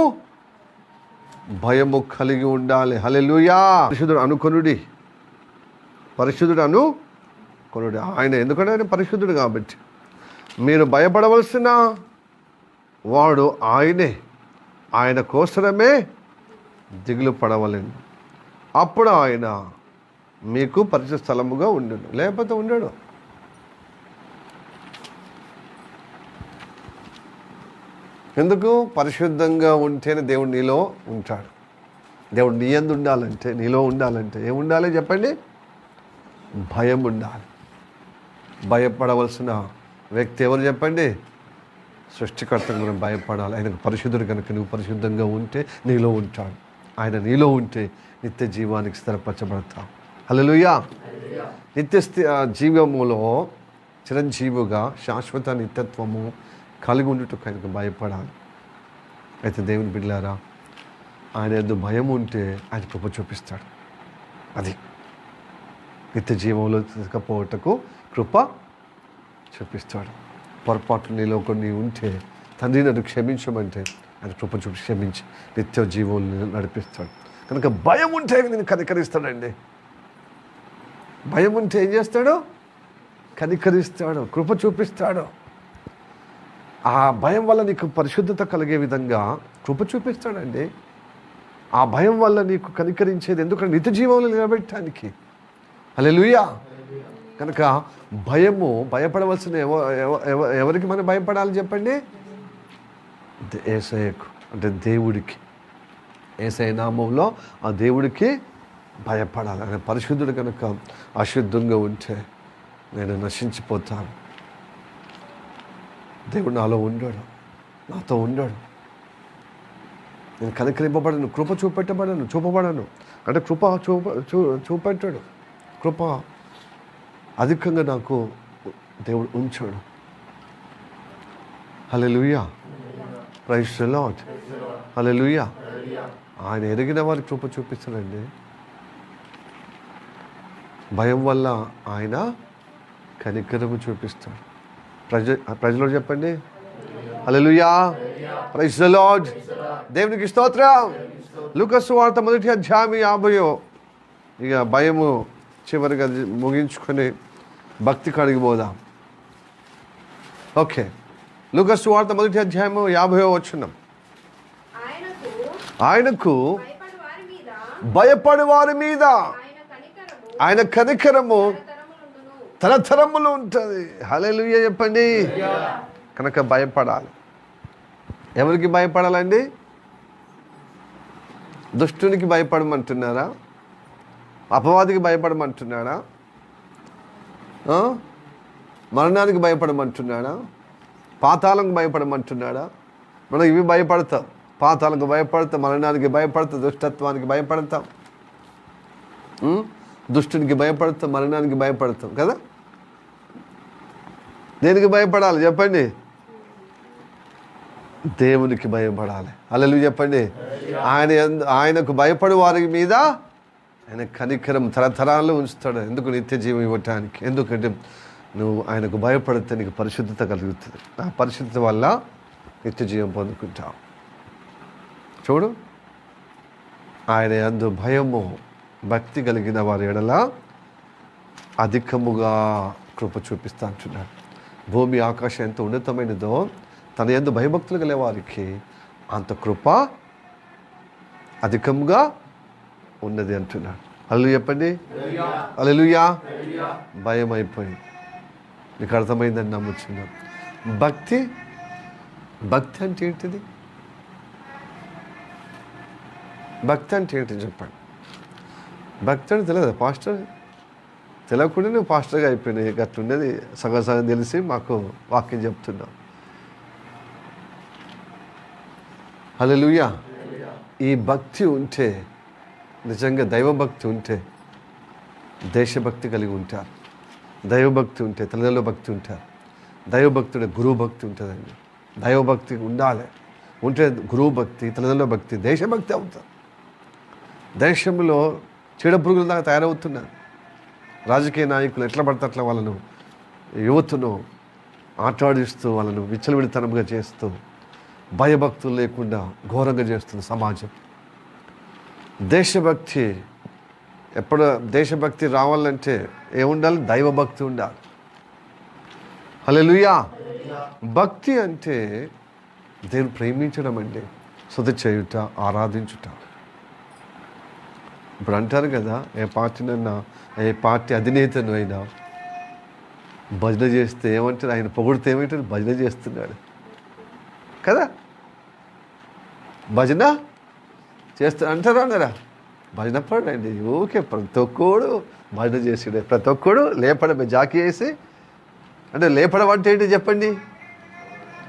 భయము కలిగి ఉండాలి. హల్లెలూయా. పరిశుద్ధుడు అనుకొనుడి. పరిశుద్ధుడు అనుకొనుడి. ఆయన ఎందుకంటే ఆయన పరిశుద్ధుడు కాబట్టి. మీరు భయపడవలసిన వాడు ఆయనే. ఆయన కోసరమే దిగులు పడవలేను. అప్పుడు ఆయన మీకు పరిశుద్ధ స్థలముగా ఉండును, లేకపోతే ఉండడు. ఎందుకు? పరిశుద్ధంగా ఉంటేనే దేవుడు నీలో ఉంటాడు. దేవుడు నీ యందు ఉండాలంటే, నీలో ఉండాలంటే ఏముండాలి చెప్పండి? భయం ఉండాలి. భయపడవలసిన వ్యక్తి ఎవరు చెప్పండి? సృష్టికర్తకు మనం భయపడాలి. ఆయనకు పరిశుద్ధుడు కనుక నువ్వు పరిశుద్ధంగా ఉంటే నీలో ఉంటాడు. ఆయన నీలో ఉంటే నిత్య జీవానికి స్థిరపరచబడతావు. హల్లెలూయా. నిత్య జీవములో చిరంజీవుగా శాశ్వత నిత్యత్వము కలిగి ఉండుటకు ఆయనకు భయపడాలి. అయితే దేవుని బిడ్డలారా, ఆయన యందు భయం ఉంటే ఆయన కృప చూపిస్తాడు. అది నిత్య జీవంలో తీసుకపోవటకు కృప చూపిస్తాడు. పొరపాటు నీలో కొన్ని ఉంటే తండ్రి నన్ను క్షమించమంటే ఆయన కృప చూపి క్షమించి నిత్య జీవంలో నడిపిస్తాడు. కనుక భయం ఉంటే నేను కనికరిస్తాడండి. భయం ఉంటే ఏం చేస్తాడు? కనికరిస్తాడు, కృప చూపిస్తాడు. ఆ భయం వల్ల నీకు పరిశుద్ధత కలిగే విధంగా కృప చూపిస్తాడండి. ఆ భయం వల్ల నీకు కనికరించేది ఎందుకంటే నిత్య జీవంలో నిలబెట్టడానికి. హల్లెలూయా. కనుక భయము, భయపడవలసిన ఎవరికి మనం భయపడాలి చెప్పండి? యేసయ్యకు, అంటే దేవుడికి. యేసయ్య నామంలో ఆ దేవుడికి భయపడాలి. ఆయన పరిశుద్ధుడు కనుక అశుద్ధంగా ఉంటే నేను నశించిపోతాను. దేవుడు నాలో ఉండడు, నాతో ఉండడు. నేను కనికరింపబడను, కృప చూపబడను. అంటే కృప చూపెట్టాడు. కృప అధికంగా నాకు దేవుడు ఉంచాడు. హల్లెలూయా, ప్రైజ్ ది లార్డ్, హల్లెలూయా. ఆయన ఎరిగిన వారికి కృప చూపిస్తాడండి. భయం వల్ల ఆయన కనికరము చూపిస్తాడు. ప్రజలు చెప్పండి హల్లెలూయా, ప్రైజ్ ది లార్డ్. దేవునికి స్తోత్రం. లూకా సువార్త 1వ అధ్యాయం 50. ఇక భయము చివరిగా ముగించుకొని భక్తి కాడికి పోదాం. ఓకే, లూకా సువార్త 1వ అధ్యాయం 50వ వచనం. ఆయనకు భయపడు వారి మీద ఆయన కనికరము తరతరములు ఉంటుంది. హల్లెలూయా చెప్పండి. కనుక భయపడాలి. ఎవరికి భయపడాలండి? దుష్టునికి భయపడమంటున్నారా? అపవాదికి భయపడమంటున్నాడా? మరణానికి భయపడమంటున్నాడా? పాతాళంకి భయపడమంటున్నాడా? మనం ఇవి భయపడతాం. పాతాళంకి భయపడతాం, మరణానికి భయపడతాం, దుష్టత్వానికి భయపడతాం, దుష్టునికి భయపడతాం, మరణానికి భయపడతాం కదా. దేనికి భయపడాలి చెప్పండి? దేవునికి భయపడాలి. హల్లెలూయా చెప్పండి. ఆయనకు భయపడు వారి మీద ఆయన కనికరం తరతరాలు ఉంచుతాడు. ఎందుకు? నిత్య జీవం ఇవ్వటానికి. ఎందుకంటే నువ్వు ఆయనకు భయపడితే నీకు పరిశుద్ధత కలుగుతుంది. ఆ పరిశుద్ధత వల్ల నిత్య జీవం పొందుకుంటావు. చూడు, ఆయన యందు భయము భక్తి కలిగిన వారి ఎడల అధికముగా కృప చూపిస్తా అంటున్నాడు. భూమి ఆకాశం ఎంత ఉన్నతమైనదో తన యందు భయభక్తులు గల వారికి అంత కృప అధికంగా ఉన్నది అంటున్నాడు. హల్లెలూయా చెప్పండి. హల్లెలూయా. భయం అయిపోయింది. నీకు అర్థమైందని నమ్ముచున్నాం. భక్తి అంటే ఏంటిది? భక్తి అంటే ఏంటి చెప్పండి? భక్తి అంటే తెలియదు పాస్టర్? తెలియకుండా నువ్వు పాస్టర్గా అయిపోయినాయి. అట్లుండేది సగం తెలిసి మాకు వాక్యం చెప్తున్నాం. హల్లెలూయా. ఈ భక్తి ఉంటే, నిజంగా దైవభక్తి ఉంటే దేశభక్తి కలిగి ఉంటారు. దైవభక్తి ఉంటే తల్లిదండ్రుల భక్తి ఉంటారు. దైవభక్తుడే గురువు భక్తి ఉంటుందండి. దైవభక్తి ఉండాలి. ఉంటే గురువు భక్తి, తల్లిదండ్రుల భక్తి, దేశభక్తి అవుతారు. దేశంలో చీడపురుగుల దాకా తయారవుతున్నారు. రాజకీయ నాయకులు ఎట్లా పడితే అట్లా వాళ్ళను, యువతను ఆటాడిస్తూ వాళ్ళను విచ్చలవిడితనంగా చేస్తూ భయభక్తులు లేకుండా ఘోరంగా చేస్తుంది సమాజం. దేశభక్తి ఎప్పుడు దేశభక్తి రావాలంటే ఏముండాలి? దైవభక్తి ఉండాలి. హల్లెలూయా. భక్తి అంటే దేవుని ప్రేమించడం అండి, స్తుతి చేయుట, ఆరాధించుట. ఇప్పుడు అంటారు కదా, ఏ పార్టీ అధినేతను అయినా భజన చేస్తే ఏమంటారు? ఆయన పొగిడితే ఏమంటారు? భజన చేస్తున్నాడు కదా. భజన చేస్తా అంటారా అన్నారా? భజన పడండి. ఓకే, ప్రతి ఒక్కడు భజన చేసాడే. ప్రతి ఒక్కడు లేపడమే జాకి వేసి. అంటే లేపడం అంటే ఏంటి చెప్పండి?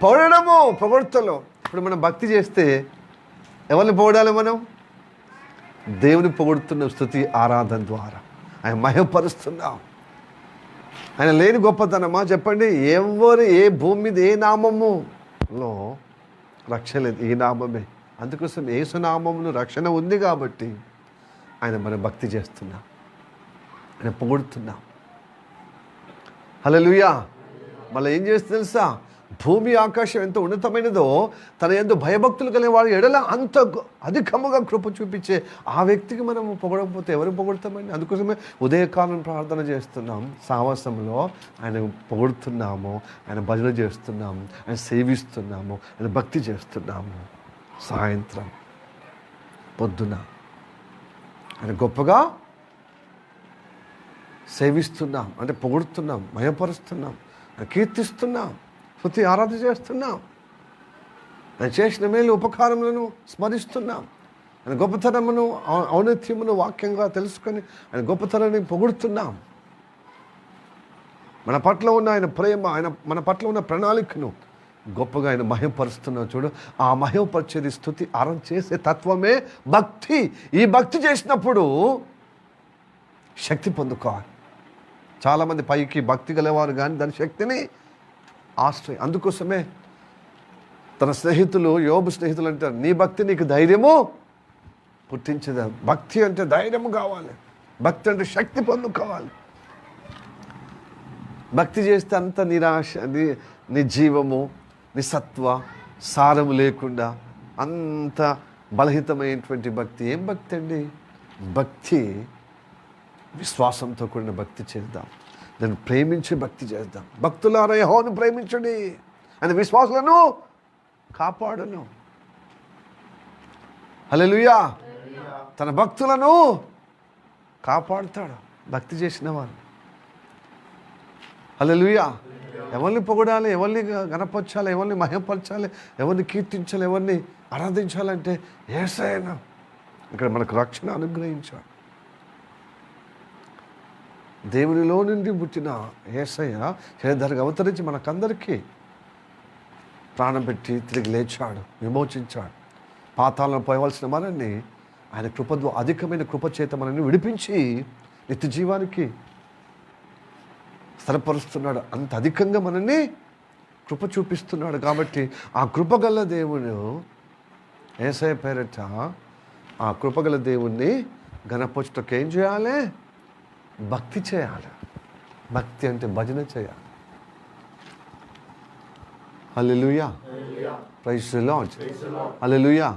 పొగడము, పొగడ్తలో. ఇప్పుడు మనం భక్తి చేస్తే ఎవరిని పొగడాలి? మనం దేవుని పొగుడుతున్న స్తుతి ఆరాధన ద్వారా ఆయన మహిమపరుస్తున్నాం. ఆయన లేని గొప్పతనమా చెప్పండి? ఏ భూమి మీద ఏ నామములో రక్షణ లేదు, ఈ నామమే. అందుకోసం యేసు నామమును రక్షణ ఉంది కాబట్టి ఆయన మనం భక్తి చేస్తున్నాం, ఆయన పొగుడుతున్నాం. హల్లెలూయా. మళ్ళీ ఏం చేస్తుంది తెలుసా? భూమి ఆకాశం ఎంత ఉన్నతమైనదో తన యందు భయభక్తులు కలిగిన వాడి ఎడల అంత అధికముగా కృప చూపించే ఆ వ్యక్తికి మనం పొగడకపోతే ఎవరు పొగుడతామండి? అందుకోసమే ఉదయకాలం ప్రార్థన చేస్తున్నాం, సావాసంలో ఆయన పొగుడుతున్నాము, ఆయన భజన చేస్తున్నాము, ఆయన సేవిస్తున్నాము, ఆయన భక్తి చేస్తున్నాము. సాయంత్రం పొద్దున ఆయన గొప్పగా సేవిస్తున్నాం, అంటే పొగుడుతున్నాం, మయపరుస్తున్నాం, కీర్తిస్తున్నాం, స్తుతి ఆరాధన చేస్తున్నాం, ఆయన చేసిన మేలు ఉపకారములను స్మరిస్తున్నాం, ఆయన గొప్పతనమును ఔన్నత్యమును వాక్యంగా తెలుసుకొని ఆయన గొప్పతనాన్ని పొగుడుతున్నాం. మన పట్ల ఉన్న ఆయన ప్రేమ, ఆయన మన పట్ల ఉన్న ప్రణాళికను గొప్పగా ఆయన మహిమపరుస్తున్నాం. చూడు, ఆ మహిమపరిచేది స్తుతి ఆరాధన చేసే తత్వమే భక్తి. ఈ భక్తి చేసినప్పుడు శక్తి పొందుకోవాలి. చాలామంది పైకి భక్తి గలవారు కానీ దాని శక్తిని ఆశ్రయం. అందుకోసమే తన స్నేహితులు, యోబు స్నేహితులు అంటారు, నీ భక్తి నీకు ధైర్యము పుట్టించదు. భక్తి అంటే ధైర్యము కావాలి, భక్తి అంటే శక్తి పొందుకోవాలి. భక్తి చేస్తే అంత నిరాశ, నిర్జీవము, నిస్సత్వ, సారము లేకుండా అంత బలహితమైనటువంటి భక్తి. ఏం భక్తి అండి? భక్తి విశ్వాసంతో కూడిన భక్తి చేద్దాం, దాన్ని ప్రేమించి భక్తి చేద్దాం. భక్తులారా యెహోవాను ప్రేమించండి, ఆయన విశ్వాసులను కాపాడును. హల్లెలూయా. తన భక్తులను కాపాడుతాడు భక్తి చేసిన వారు. హల్లెలూయా. ఎవరిని పొగడాలి, ఎవరిని గణపరచాలి, ఎవరిని మహిమపరచాలి, ఎవరిని కీర్తించాలి, ఎవరిని ఆరాధించాలంటే యేసయ్యను. ఇక్కడ మనకు రక్షణ అనుగ్రహించాడు. దేవునిలో నుండి పుట్టిన యేసయ్య శరీరధారిగా అవతరించి మనకందరికీ ప్రాణం పెట్టి తిరిగి లేచాడు, విమోచించాడు. పాతాళం పోయవలసిన మనల్ని ఆయన కృపద్వ అధికమైన కృపచేత మనల్ని విడిపించి నిత్య జీవానికి స్థిరపరుస్తున్నాడు. అంత అధికంగా మనల్ని కృప చూపిస్తున్నాడు. కాబట్టి ఆ కృపగల దేవుడు యేసయ్య పేరట ఆ కృపగల దేవుణ్ణి ఘనపరచుటకు ఏం చేయాలి? భక్తి చేయాలి. భక్తి అంటే భజన చేయాలి. Hallelujah. Praise the Lord. Hallelujah.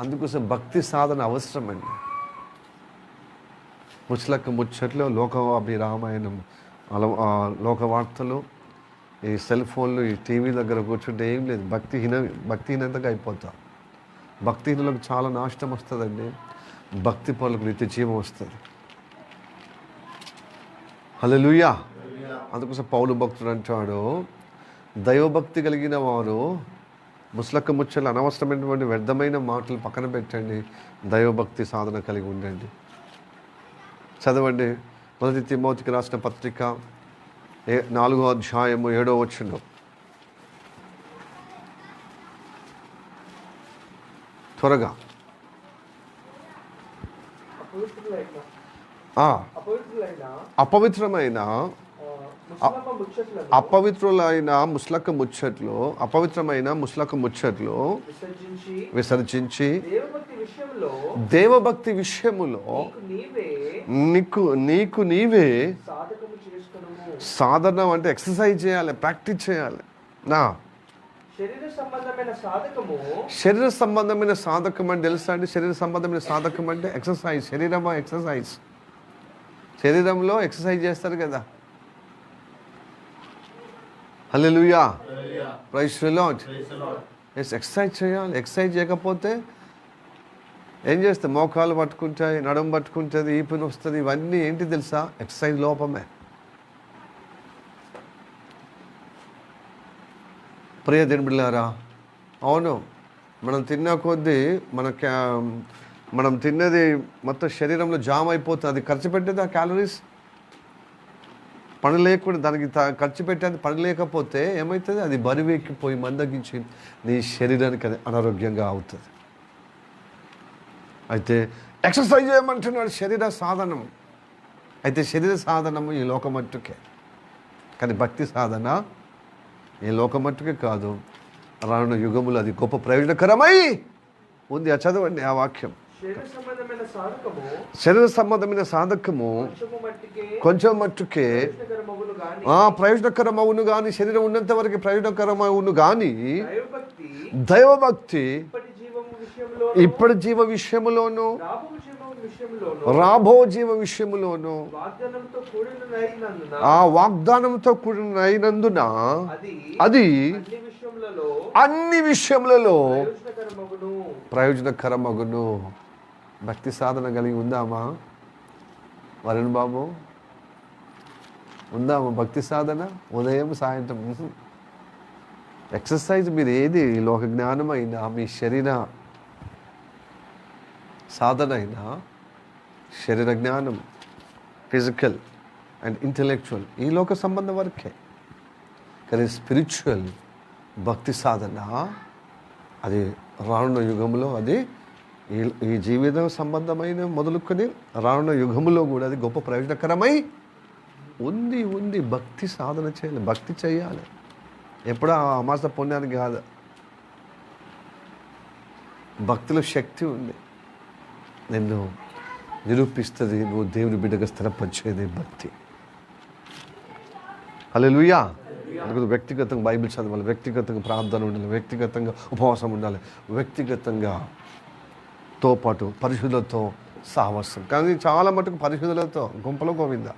అందుకోసం భక్తి సాధన అవసరమండి. ముచ్చలకు ముచ్చట్లు, లోకాభిరామాయణం, లోక వార్తలు, ఈ సెల్ ఫోన్లు, ఈ టీవీ దగ్గర కూర్చుంటే ఏం లేదు. భక్తిహీనంతగా అయిపోతాం. భక్తిహీనులకు చాలా నాశనం వస్తుందండి. భక్తి పనులకు నిత్య జీవం వస్తుంది. హల్లెలూయా. అందుకోసం పౌలు భక్తుడు అంటాడు, దైవభక్తి కలిగిన వారు ముస్లక్క ముచ్చలు, అనవసరమైనటువంటి వ్యర్థమైన మాటలు పక్కన పెట్టండి, దైవభక్తి సాధన కలిగి ఉండండి. చదవండి 1 తిమోతికి రాసిన పత్రిక 4వ అధ్యాయము 7వ వచనం. త్వరగా. అపవిత్రమైన ముస్లక ముచ్చట్లు, అపవిత్రమైన ముస్లక ముచ్చట్లు విసర్జించి దేవభక్తి విషయములో నీకు నీవే సాధనం అంటే ఎక్సర్సైజ్ చేయాలి, ప్రాక్టీస్ చేయాలి. శరీర సంబంధమైన సాధకం అంటే తెలుసా అండి? శరీర సంబంధమైన సాధకం అంటే ఎక్సర్సైజ్. ఎక్సర్సైజ్, శరీరంలో ఎక్సర్సైజ్ చేస్తారు కదా. Hallelujah. Praise the Lord. Exercise చేయాలి. ఎక్సర్సైజ్ చేయకపోతే ఏం చేస్తే మోకాలు పట్టుకుంటాయి, నడుము పట్టుకుంటుంది, ఈపుని వస్తుంది. ఇవన్నీ ఏంటి తెలుసా? ఎక్సర్సైజ్ లోపమే. ప్రియ దేవుని బిడ్డలారా, అవును, మనం తిన్న కొద్దీ మనం తిన్నది మొత్తం శరీరంలో జామ్ అయిపోతుంది. అది ఖర్చు పెట్టేది ఆ క్యాలరీస్ పని లేకుండా, దానికి ఖర్చు పెట్టేది పని లేకపోతే ఏమవుతుంది? అది బరువెక్కిపోయి మందగించి నీ శరీరానికి అది అనారోగ్యంగా అవుతుంది. అయితే ఎక్సర్సైజ్ చేయమంటున్నాడు, శరీర సాధనం. అయితే శరీర సాధనము ఈ లోకమట్టుకే, కానీ భక్తి సాధన ఈ లోకమట్టుకే కాదు, రానున్న యుగములు అది గొప్ప ప్రయోజనకరమై ఉంది. చదవండి ఆ వాక్యం. శరీర సంబంధమైన సాధకము కొంచెం మట్టుకే ప్రయోజనకరమవును కానీ, శరీరం ఉన్నంత వరకు ప్రయోజనకరమవును కానీ, దైవభక్తి ఇప్పటి జీవ విషయములోను రాబో జీవ విషయములోను ఆ వాగ్దానంతో కూడినందున అది అన్ని విషయములలో ప్రయోజనకరమగును. భక్తి సాధన కలిగి ఉందామా వరుణ్ బాబు? ఉందామా భక్తి సాధన? ఉదయం సాయంత్రం ఎక్సర్సైజ్. మీరు ఏది లోక జ్ఞానమైనా, మీ శరీర సాధన అయినా శరీర జ్ఞానం, ఫిజికల్ అండ్ ఇంటెలెక్చువల్ ఈ లోక సంబంధం వరకే. కానీ స్పిరిచువల్ భక్తి సాధన అది రానున్న యుగంలో, అది ఈ జీవితం సంబంధమైన మొదలుకొని రానున్న యుగంలో కూడా అది గొప్ప ప్రయోజనకరమై ఉంది. భక్తి సాధన చేయాలి, భక్తి చేయాలి. ఎప్పుడూ అమాస పుణ్యానికి కాదు. భక్తిలో శక్తి ఉంది. నిన్ను నిరూపిస్తుంది, నువ్వు దేవుని బిడ్డగా స్థిరపరిచేది భక్తి. హల్లెలూయా. అందుకు వ్యక్తిగతంగా బైబిల్ చదవాలి, వ్యక్తిగతంగా ప్రార్థన ఉండాలి, వ్యక్తిగతంగా ఉపవాసం ఉండాలి, వ్యక్తిగతంగా తో పాటు పరిశుద్ధులతో సహవాసం. కానీ చాలా మటుకు పరిశుద్ధులతో గుంపలో గోవింద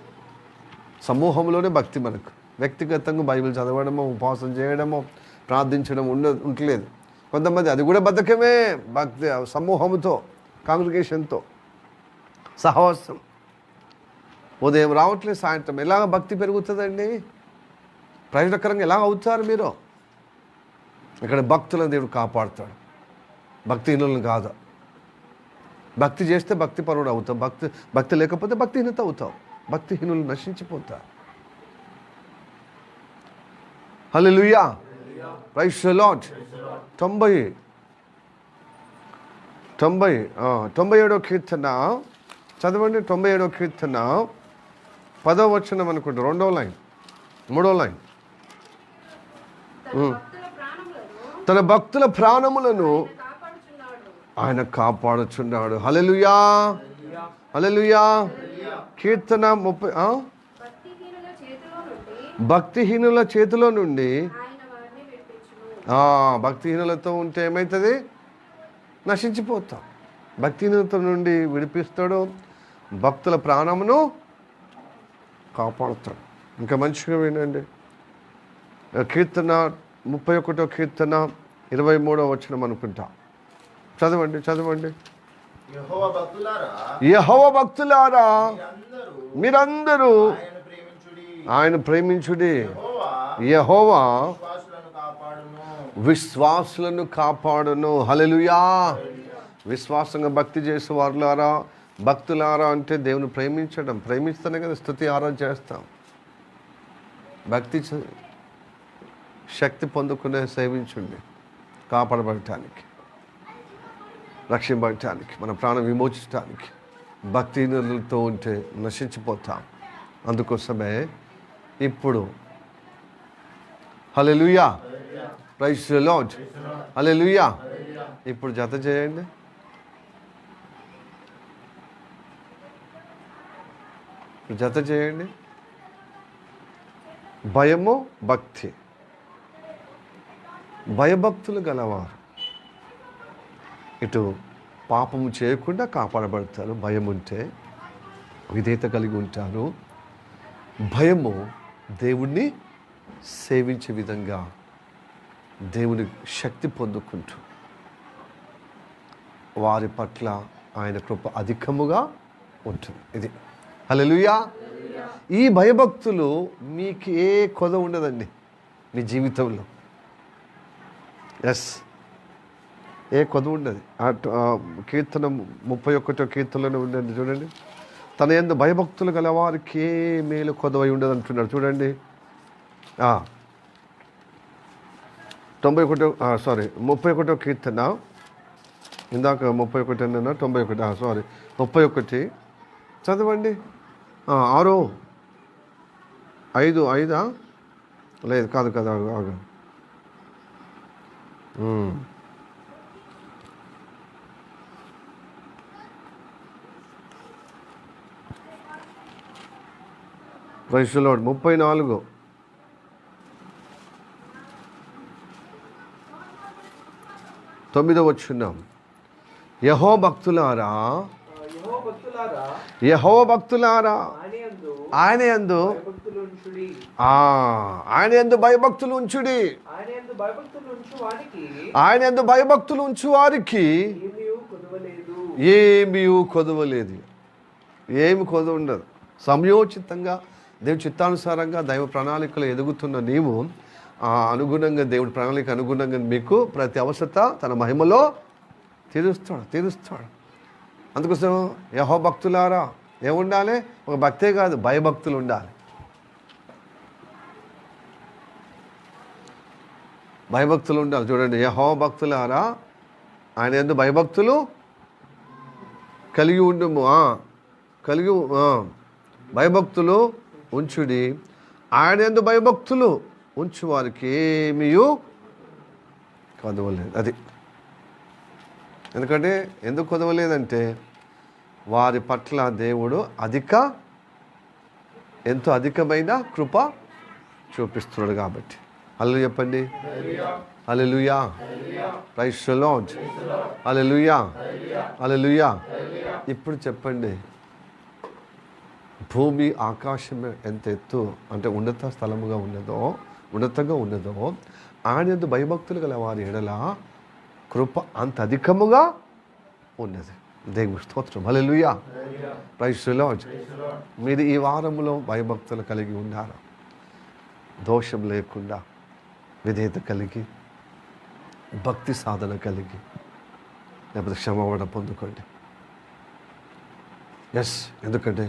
సమూహంలోనే భక్తి. మనకు వ్యక్తిగతంగా బైబిల్ చదవడమో, ఉపవాసం చేయడమో, ప్రార్థించడం ఉండలేదు. కొంతమంది అది కూడా బద్ధకమే. భక్తి సమూహంతో, కాంగ్రిగేషన్తో సహవాసం. ఉదయం రావట్లేదు, సాయంత్రం ఎలాగ భక్తి పెరుగుతుందండి? ప్రయోజనకరంగా ఎలా అవుతారు మీరు? ఇక్కడ భక్తులను దేవుడు కాపాడుతాడు, భక్తిహీనులను కాదు. భక్తి చేస్తే భక్తి పరుడు అవుతావు, భక్తి లేకపోతే భక్తిహీనత అవుతావు, భక్తిహీనులు నశించిపోతారు. హల్లెలూయా. Praise the Lord. 97వ కీర్తన చదవండి. 97వ కీర్తన 10వ వచనం అనుకుంటా, 2వ లైన్, 3వ లైన్. తన భక్తుల ప్రాణములను ఆయన కాపాడుచున్నాడు. హల్లెలూయా, హల్లెలూయా. కీర్తన 30. భక్తిహీనుల చేతిలో నుండి, భక్తిహీనులతో ఉంటే ఏమవుతుంది? నశించిపోతాం. భక్తిహీనత నుండి విడిపిస్తాడు, భక్తుల ప్రాణమును కాపాడుతాడు. ఇంకా మంచిగా వినండి. కీర్తన 31వ కీర్తన 23వ వచనం అనుకుంటా. చదవండి. యెహోవా భక్తులారా మీరందరూ ఆయన ప్రేమించుడి. యెహోవా విశ్వాసులను కాపాడును. హల్లెలూయా. విశ్వాసంగా భక్తి చేసే వారులారా, భక్తులారా అంటే దేవుని ప్రేమించడం. ప్రేమిస్తేనే కదా స్తుతి ఆరాధన చేస్తాం. భక్తి శక్తి పొందుకునే సేవించండి, కాపాడబడటానికి, రక్షించబడటానికి, మన ప్రాణం విమోచించడానికి. భక్తిహీనులతో ఉంటే నశించిపోతాం. అందుకోసమే ఇప్పుడు హల్లెలూయా, ప్రైజ్ ది లార్డ్, హల్లెలూయా. ఇప్పుడు జత చేయండి. భయము, భక్తి. భయభక్తులు గలవారు ఇటు పాపము చేయకుండా కాపాడబడతారు. భయం ఉంటే విధేయత కలిగి ఉంటారు. భయము దేవుణ్ణి సేవించే విధంగా దేవుని శక్తి పొందుకుంటూ వారి పట్ల ఆయన కృప అధికముగా ఉంటుంది. ఇది హల్లెలూయా. ఈ భయభక్తులు మీకు ఏ కొద ఉండదండి మీ జీవితంలో. ఏ కొద ఉండదు. కీర్తన 31వ కీర్తనలో ఉండండి, చూడండి. తన యందు భయభక్తులు గల వారికి ఏ మేలు కొదవై ఉండదు అంటున్నాడు. చూడండి. 31వ కీర్తన, ఇందాక 31 అన్నా, 91 31 చదవండి. 6 5 5 లేదు, కాదు ఆగు. Praise the lord. 34 9వ వచనం. యెహోవా భక్తులారా ఆయన యందు భయభక్తులు ఉంచుడి. ఆయన యందు భయభక్తులు ఉంచు వారికి ఏమీ కొదవలేదు. ఏమి కొదవ ఉండదు. సమయోచితంగా దేవుని చిత్తానుసారంగా దైవ ప్రణాళికలు ఎదుగుతున్న నీవు అనుగుణంగా, దేవుడి ప్రణాళిక అనుగుణంగా మీకు ప్రతి అవసరత తన మహిమలో తీరుస్తాడు. అందుకోసం యెహోవా భక్తులారా ఏముండాలి? ఒక భక్తే కాదు, భయభక్తులు ఉండాలి. భయభక్తులు ఉండాలి. చూడండి, యెహోవా భక్తులారా ఆయన యందు భయభక్తులు కలిగి ఉండుము. భయభక్తులు ఉంచుడి. ఆయన యందు భయభక్తులు ఉంచు వారికి ఏమీ కొదవలేదు. అది ఎందుకంటే ఎందుకు కొదవలేదంటే వారి పట్ల దేవుడు ఎంతో అధికమైన కృప చూపిస్తున్నాడు కాబట్టి. హల్లెలూయా చెప్పండి. Hallelujah. Praise the Lord. Hallelujah. Hallelujah. ఇప్పుడు చెప్పండి, భూమి ఆకాశం ఎంత ఎత్తు అంటే ఉన్నత స్థలముగా ఉన్నతంగా ఉన్నదో ఆయన యందు భయభక్తులు గల వారి ఎడల కృప అంత అధికముగా ఉన్నది. దేవుని స్తోత్రం. హల్లెలూయా. Praise the Lord. మీరు ఈ వారంలో భయభక్తులు కలిగి ఉన్నారా? దోషం లేకుండా విధేయత కలిగి, భక్తి సాధన కలిగి, లేకపోతే క్షమాపణ పొందుకోండి. ఎందుకంటే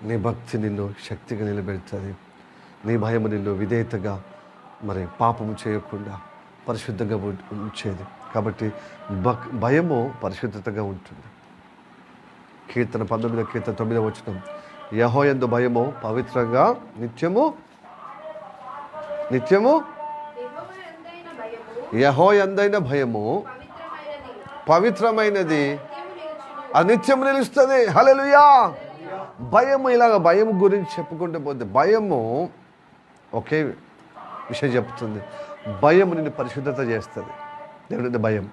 నీ భక్తి నిన్ను శక్తిగా నిలబెడుతుంది. నీ భయము నిన్ను విధేయతగా పాపము చేయకుండా పరిశుద్ధంగా ఉంచేది. కాబట్టి భయము పరిశుద్ధతగా ఉంటుంది. కీర్తన 19:9 యెహోవా యందు భయము పవిత్రంగా నిత్యము యెహోవా యందైన భయము పవిత్రమైనది, అది నిత్యము నిలుస్తుంది. హల్లెలూయా. భయము భయం గురించి చెప్పుకుంటే పోతే భయము ఒకే విషయం చెప్తుంది. భయం నిన్ను పరిశుద్ధత చేస్తుంది. దేవుని భయం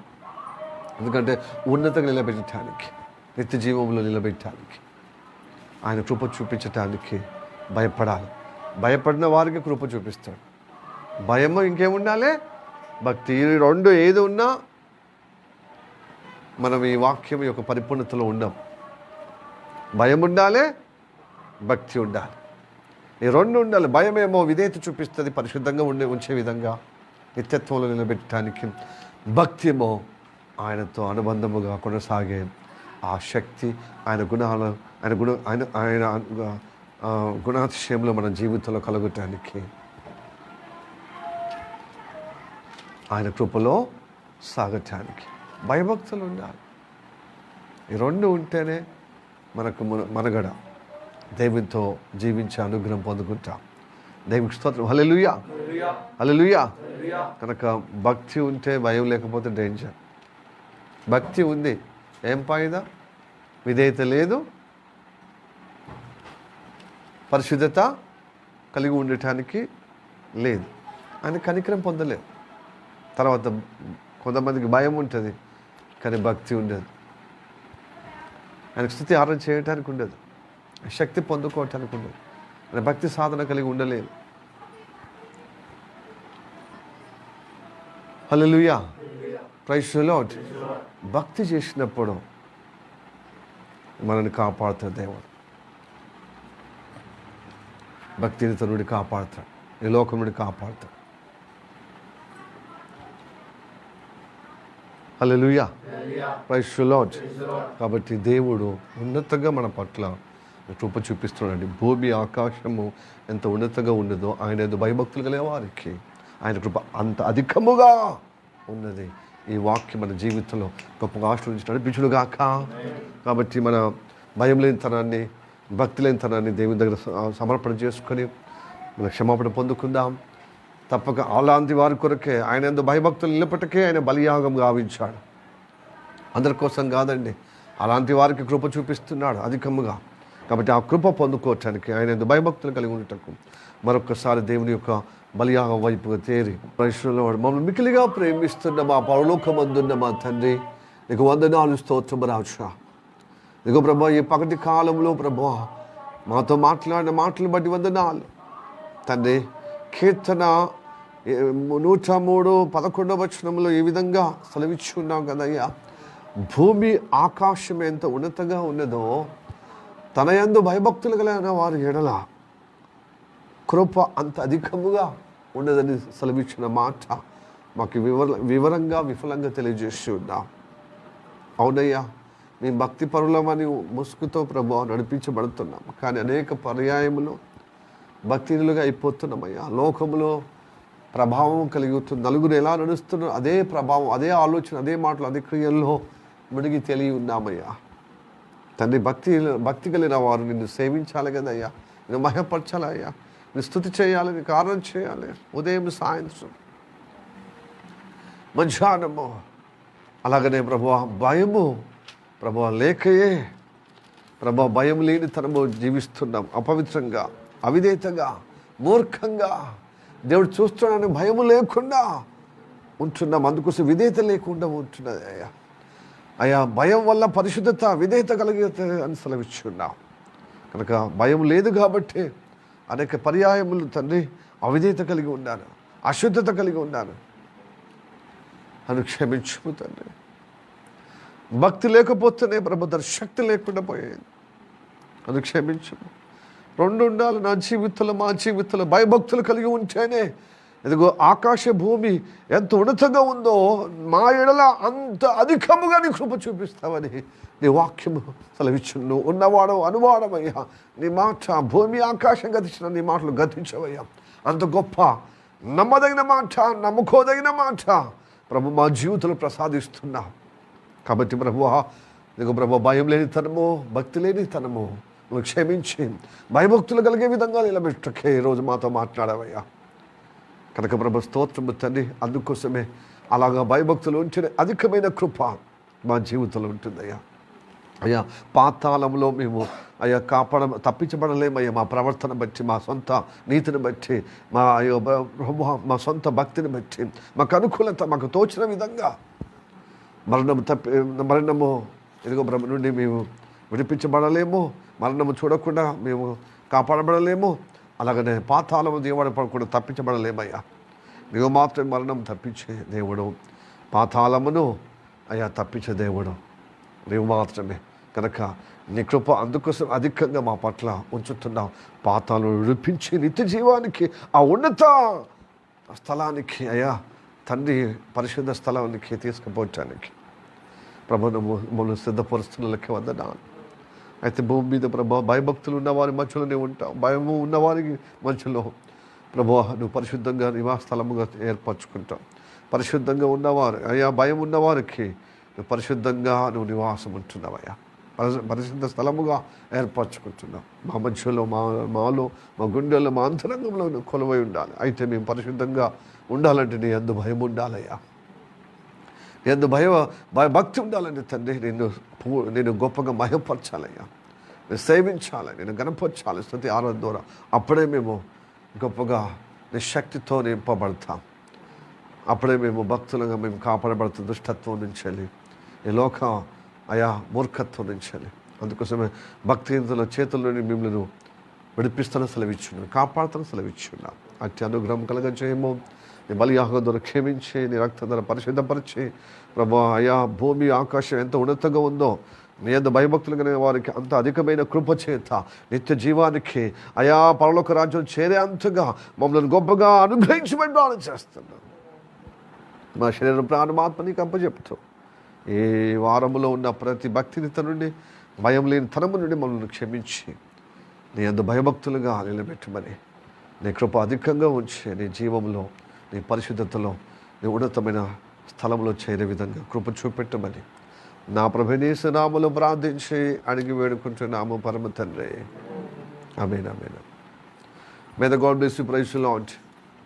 ఎందుకంటే ఉన్నతంగా నిలబెట్టడానికి, నిత్య జీవంలో నిలబెట్టడానికి, ఆయన కృప చూపించటానికి భయపడాలి. భయపడిన వారికి కృప చూపిస్తాడు. భయము ఇంకేముండాలి? భక్తి. ఈ రెండు ఏది ఉన్నా మనం ఈ వాక్యం యొక్క పరిపూర్ణతలో ఉండం. భయం ఉండాలి, భక్తి ఉండాలి. ఈ రెండు ఉండాలి. భయమేమో విధేయత చూపిస్తుంది, పరిశుద్ధంగా ఉంచే విధంగా నిత్యత్వంలో నిలబెట్టడానికి. భక్తి ఏమో ఆయనతో అనుబంధముగా కొనసాగే ఆ శక్తి, ఆయన గుణాతిశయంలో మన జీవితంలో కలుగటానికి, ఆయన కృపలో సాగటానికి భయభక్తులు ఉండాలి. ఈ రెండు ఉంటేనే మనకు మనగడ దేవునితో జీవించే అనుగ్రహం పొందుకుంటాం. దేవునికి స్తోత్రం. హల్లెలూయా. హల్లెలూయా. కనుక భక్తి ఉంటే భయం లేకపోతే డేంజర్. భక్తి ఉంది, ఏం ఫాయిదా? విధేయత లేదు, పరిశుద్ధత కలిగి ఉండటానికి లేదు, ఆయన కనికరం పొందలేదు. తర్వాత కొంతమందికి భయం ఉంటుంది కానీ భక్తి ఉండదు. ఆయనకు స్తుతి ఆరాధన చేయటానికి ఉండదు, శక్తి పొందుకోవటానికి ఉండదు, ఆయన భక్తి సాధన కలిగి ఉండలేదు. హల్లెలూయా. Praise the Lord. భక్తి చేసినప్పుడు మనల్ని కాపాడుతాడు దేవుడు. భక్తిని తనుడి కాపాడుతాడు, ఈ లోకం నుండి కాపాడుతాడు. హల్లెలూయా. Praise the Lord. కాబట్టి దేవుడు ఉన్నతంగా మన పట్ల కృప చూపిస్తున్నాడు. భూమి ఆకాశము ఎంత ఉన్నతంగా ఉన్నదో ఆయన భయభక్తులు కలిగే వారికి ఆయన కృప అంత అధికముగా ఉన్నది. ఈ వాక్యం మన జీవితంలో గొప్పగా ఆశీర్వదించి నడిపించుడుగాక. కాబట్టి మన భయం లేనితనాన్ని, భక్తి లేనితనాన్ని దేవుని దగ్గర సమర్పణ చేసుకొని మన క్షమాపణ పొందుకుందాం. తప్పక అలాంటి వారి కొరకే ఆయన ఎందు భయభక్తులు నిలబెట్టకే ఆయన బలియాగం గావించాడు. అందరి కోసం కాదండి, అలాంటి వారికి కృప చూపిస్తున్నాడు అధికముగా. కాబట్టి ఆ కృప పొందుకోవటానికి ఆయన ఎందు భయభక్తులు కలిగి ఉండటకు మరొకసారి దేవుని యొక్క బలియాగం వైపుగా తేరి పరిశ్రమలో మమ్మల్ని మికిలిగా ప్రేమిస్తున్న మా పరలోకమందున్న మా తండ్రి, నీకు వందనాలు, స్తోత్రం రాజా. నీకు ప్రభా ఈ పగటి కాలంలో ప్రభా మాతో మాట్లాడిన మాటలు బట్టి వందనాలు తండ్రి. కీర్తన 103:11 ఈ విధంగా సెలవిచ్చుకున్నాం కదయ్యా, భూమి ఆకాశం ఎంత ఉన్నతంగా ఉన్నదో తన యందు భయభక్తులు కలిగిన వారి ఎడల కృప అంత అధికముగా ఉండదని సెలవిచ్చిన మాట మాకు వివరంగా విఫలంగా తెలియజేసి ఉన్నాం. అవునయ్యా, మీ భక్తి పరులమని ముసుగుతో ప్రభు నడిపించబడుతున్నాం. కానీ అనేక పర్యాయములు భక్తిలుగా అయిపోతున్నామయ్యా. లోకములో ప్రభావం కలుగుతుంది. నలుగురు ఎలా నడుస్తున్నారు అదే ప్రభావం, అదే ఆలోచన, అదే మాటలు, అదే క్రియల్లో మునిగి తెలియ ఉన్నామయ్యా. తండ్రి, భక్తి కలిగిన వారు నిన్ను సేవించాలి కదయ్యా, నిన్ను మహిమపరచాలయ్యా, నిన్ను స్తుతి చేయాలి, నీకు ఆరాధన చేయాలి. ఉదయం, సాయంత్రం, మధ్యాహ్నము. అలాగనే ప్రభువా భయము ప్రభువా లేకయే ప్రభువా భయం లేని తనము జీవిస్తున్నాం. అపవిత్రంగా, అవిధేయతగా, మూర్ఖంగా దేవుడు చూస్తున్నాడని భయము లేకుండా ఉంటున్నాం. అందుకోసం విధేయత లేకుండా ఉంటున్నది అయ్యా. అయ్యా, భయం వల్ల పరిశుద్ధత, విధేయత కలిగితే అని సెలవిచ్చున్నాం. కనుక భయం లేదు కాబట్టి అనేక పర్యాయములు తండ్రి అవిధేయత కలిగి ఉన్నాను, అశుద్ధత కలిగి ఉన్నాను అని క్షమించు తండ్రి. భక్తి లేకపోతేనే ప్రభు శక్తి లేకుండా పోయేది. అది క్షమించు. రెండు ఉండాలి నా జీవితంలో, మా జీవితంలో భయభక్తులు కలిగి ఉంటేనే ఇదిగో ఆకాశ భూమి ఎంత ఉన్నతంగా ఉందో మా ఎడల అంత అధికముగా నీ కృప చూపిస్తావని నీ వాక్యము సెలవిచ్చును. నువ్వు ఉన్నవాడు అనువాడమయ్యా. నీ మాట భూమి ఆకాశం గతించిన నీ మాటలు గతించవయ్యా. అంత గొప్ప నమ్మదగిన మాట, నమ్ముకోదగిన మాట ప్రభు మా జీవితంలో ప్రసాదిస్తున్నా. కాబట్టి ప్రభువా, నీకు ప్రభు భయం లేని తనము, భక్తి లేని తనము నువ్వు క్షమించి భయభక్తులు కలిగే విధంగా నిలబెట్టకే ఈరోజు మాతో మాట్లాడవయ్యా. కనుక ప్రభు స్తోత్రము తండ్రి. అందుకోసమే అలాగా భయభక్తులు ఉంటే అధికమైన కృప మా జీవితంలో ఉంటుందయ్యా. అయ్యా, పాతాళంలో మేము అయ్యా తప్పించబడలేమయ్యా. మా ప్రవర్తన బట్టి, మా సొంత నీతిని బట్టి, మా సొంత భక్తిని బట్టి, మాకు అనుకూలత, మాకు తోచిన విధంగా మరణము ఇదిగో బ్రహ్మ నుండి మేము విడిపించబడలేము. మరణము చూడకుండా మేము కాపాడబడలేము. అలాగనే పాతాళము దేవుడు పడకుండా తప్పించబడలేమయ్యా. నీవు మాత్రమే మరణం తప్పించే దేవుడు, పాతాళమును అయ్యా తప్పించే దేవుడు నీవు మాత్రమే. కనుక నీ కృప అందుకోసం అధికంగా మా పట్ల ఉంచుతున్నావు. పాతాలను విడిపించి నిత్య జీవానికి, ఆ ఉన్నత స్థలానికి అయ్యా తండ్రి, పరిశుద్ధ స్థలానికి తీసుకుపోవటానికి ప్రభు మమ్మల్ని సిద్ధపరుస్తున్నలకి వందనాలు. అయితే భూమి మీద ప్రభు భయభక్తులు ఉన్నవారి మధ్యలోనే ఉంటావు. భయము ఉన్నవారికి మధ్యలో ప్రభు నువ్వు పరిశుద్ధంగా నివాస స్థలముగా ఏర్పరచుకుంటావు. పరిశుద్ధంగా ఉన్నవారు అయ్యా, భయం ఉన్నవారికి నువ్వు పరిశుద్ధంగా నువ్వు నివాసం ఉంటున్నావయ్యా. పరిశుద్ధ స్థలముగా ఏర్పరచుకుంటున్నావు. మా మధ్యలో, మాలో, మా గుండెల్లో, మా అంతరంగంలో నువ్వు కొలువై ఉండాలి. అయితే మేము పరిశుద్ధంగా ఉండాలంటే నీ యందు భయం ఉండాలయ్యా. నీ యందు భక్తి ఉండాలంటే తండ్రి నేను గొప్పగా మహిమపరచాలయ్యా, నేను సేవించాలి, నేను గణపరచాలి స్తుతి ఆరాధన ద్వారా. అప్పుడే మేము గొప్పగా నీ శక్తితో నింపబడతాం. అప్పుడే మేము భక్తులుగా మేము కాపాడబడుతాం దుష్టత్వం నుంచి వెళ్ళి, ఈ లోక అయా మూర్ఖత్వం నుంచి వెళ్ళి. అందుకోసమే భక్తిహీనతల చేతుల్లోని మిమ్మల్ని విడిపిస్తాను సెలవిచ్చున్నాను, కాపాడుతాను సెలవిచ్చున్నాను. అట్టి అనుగ్రహం కలగజేయము. నీ బలియాగం ద్వారా క్షమించి, నీ రక్తం ద్వారా పరిశుద్ధపరిచి ప్రభు అయా భూమి ఆకాశం ఎంత ఉన్నతంగా ఉందో నీ అంత భయభక్తులు కలిగిన వారికి అంత అధికమైన కృప చేత నిత్య జీవానికి అయా పరలోక రాజ్యం చేరే అంతగా మమ్మల్ని గొప్పగా అనుగ్రహించమని ప్రార్థన చేస్తున్నాను. మా శరీరం ప్రాణమాత్మ నీకు అప్పచెప్తూ ఏ వారములో ఉన్న ప్రతి భక్తినిత నుండి, భయం లేని తనము నుండి మమ్మల్ని క్షమించి నీ అందు భయభక్తులుగా నిలబెట్టమని, నీ కృప అధికంగా ఉంచి నీ జీవంలో, నీ పరిశుద్ధతలో, నీ ఉన్నతమైన స్థలంలో చేరే విధంగా కృప చూపెట్టమని నా ప్రభువైన యేసు నామములో ప్రార్థించి అడిగి వేడుకుంటున్నాము పరమ తండ్రి. ఆమేన్. ఆమేన్. May the God bless you. Praise the Lord.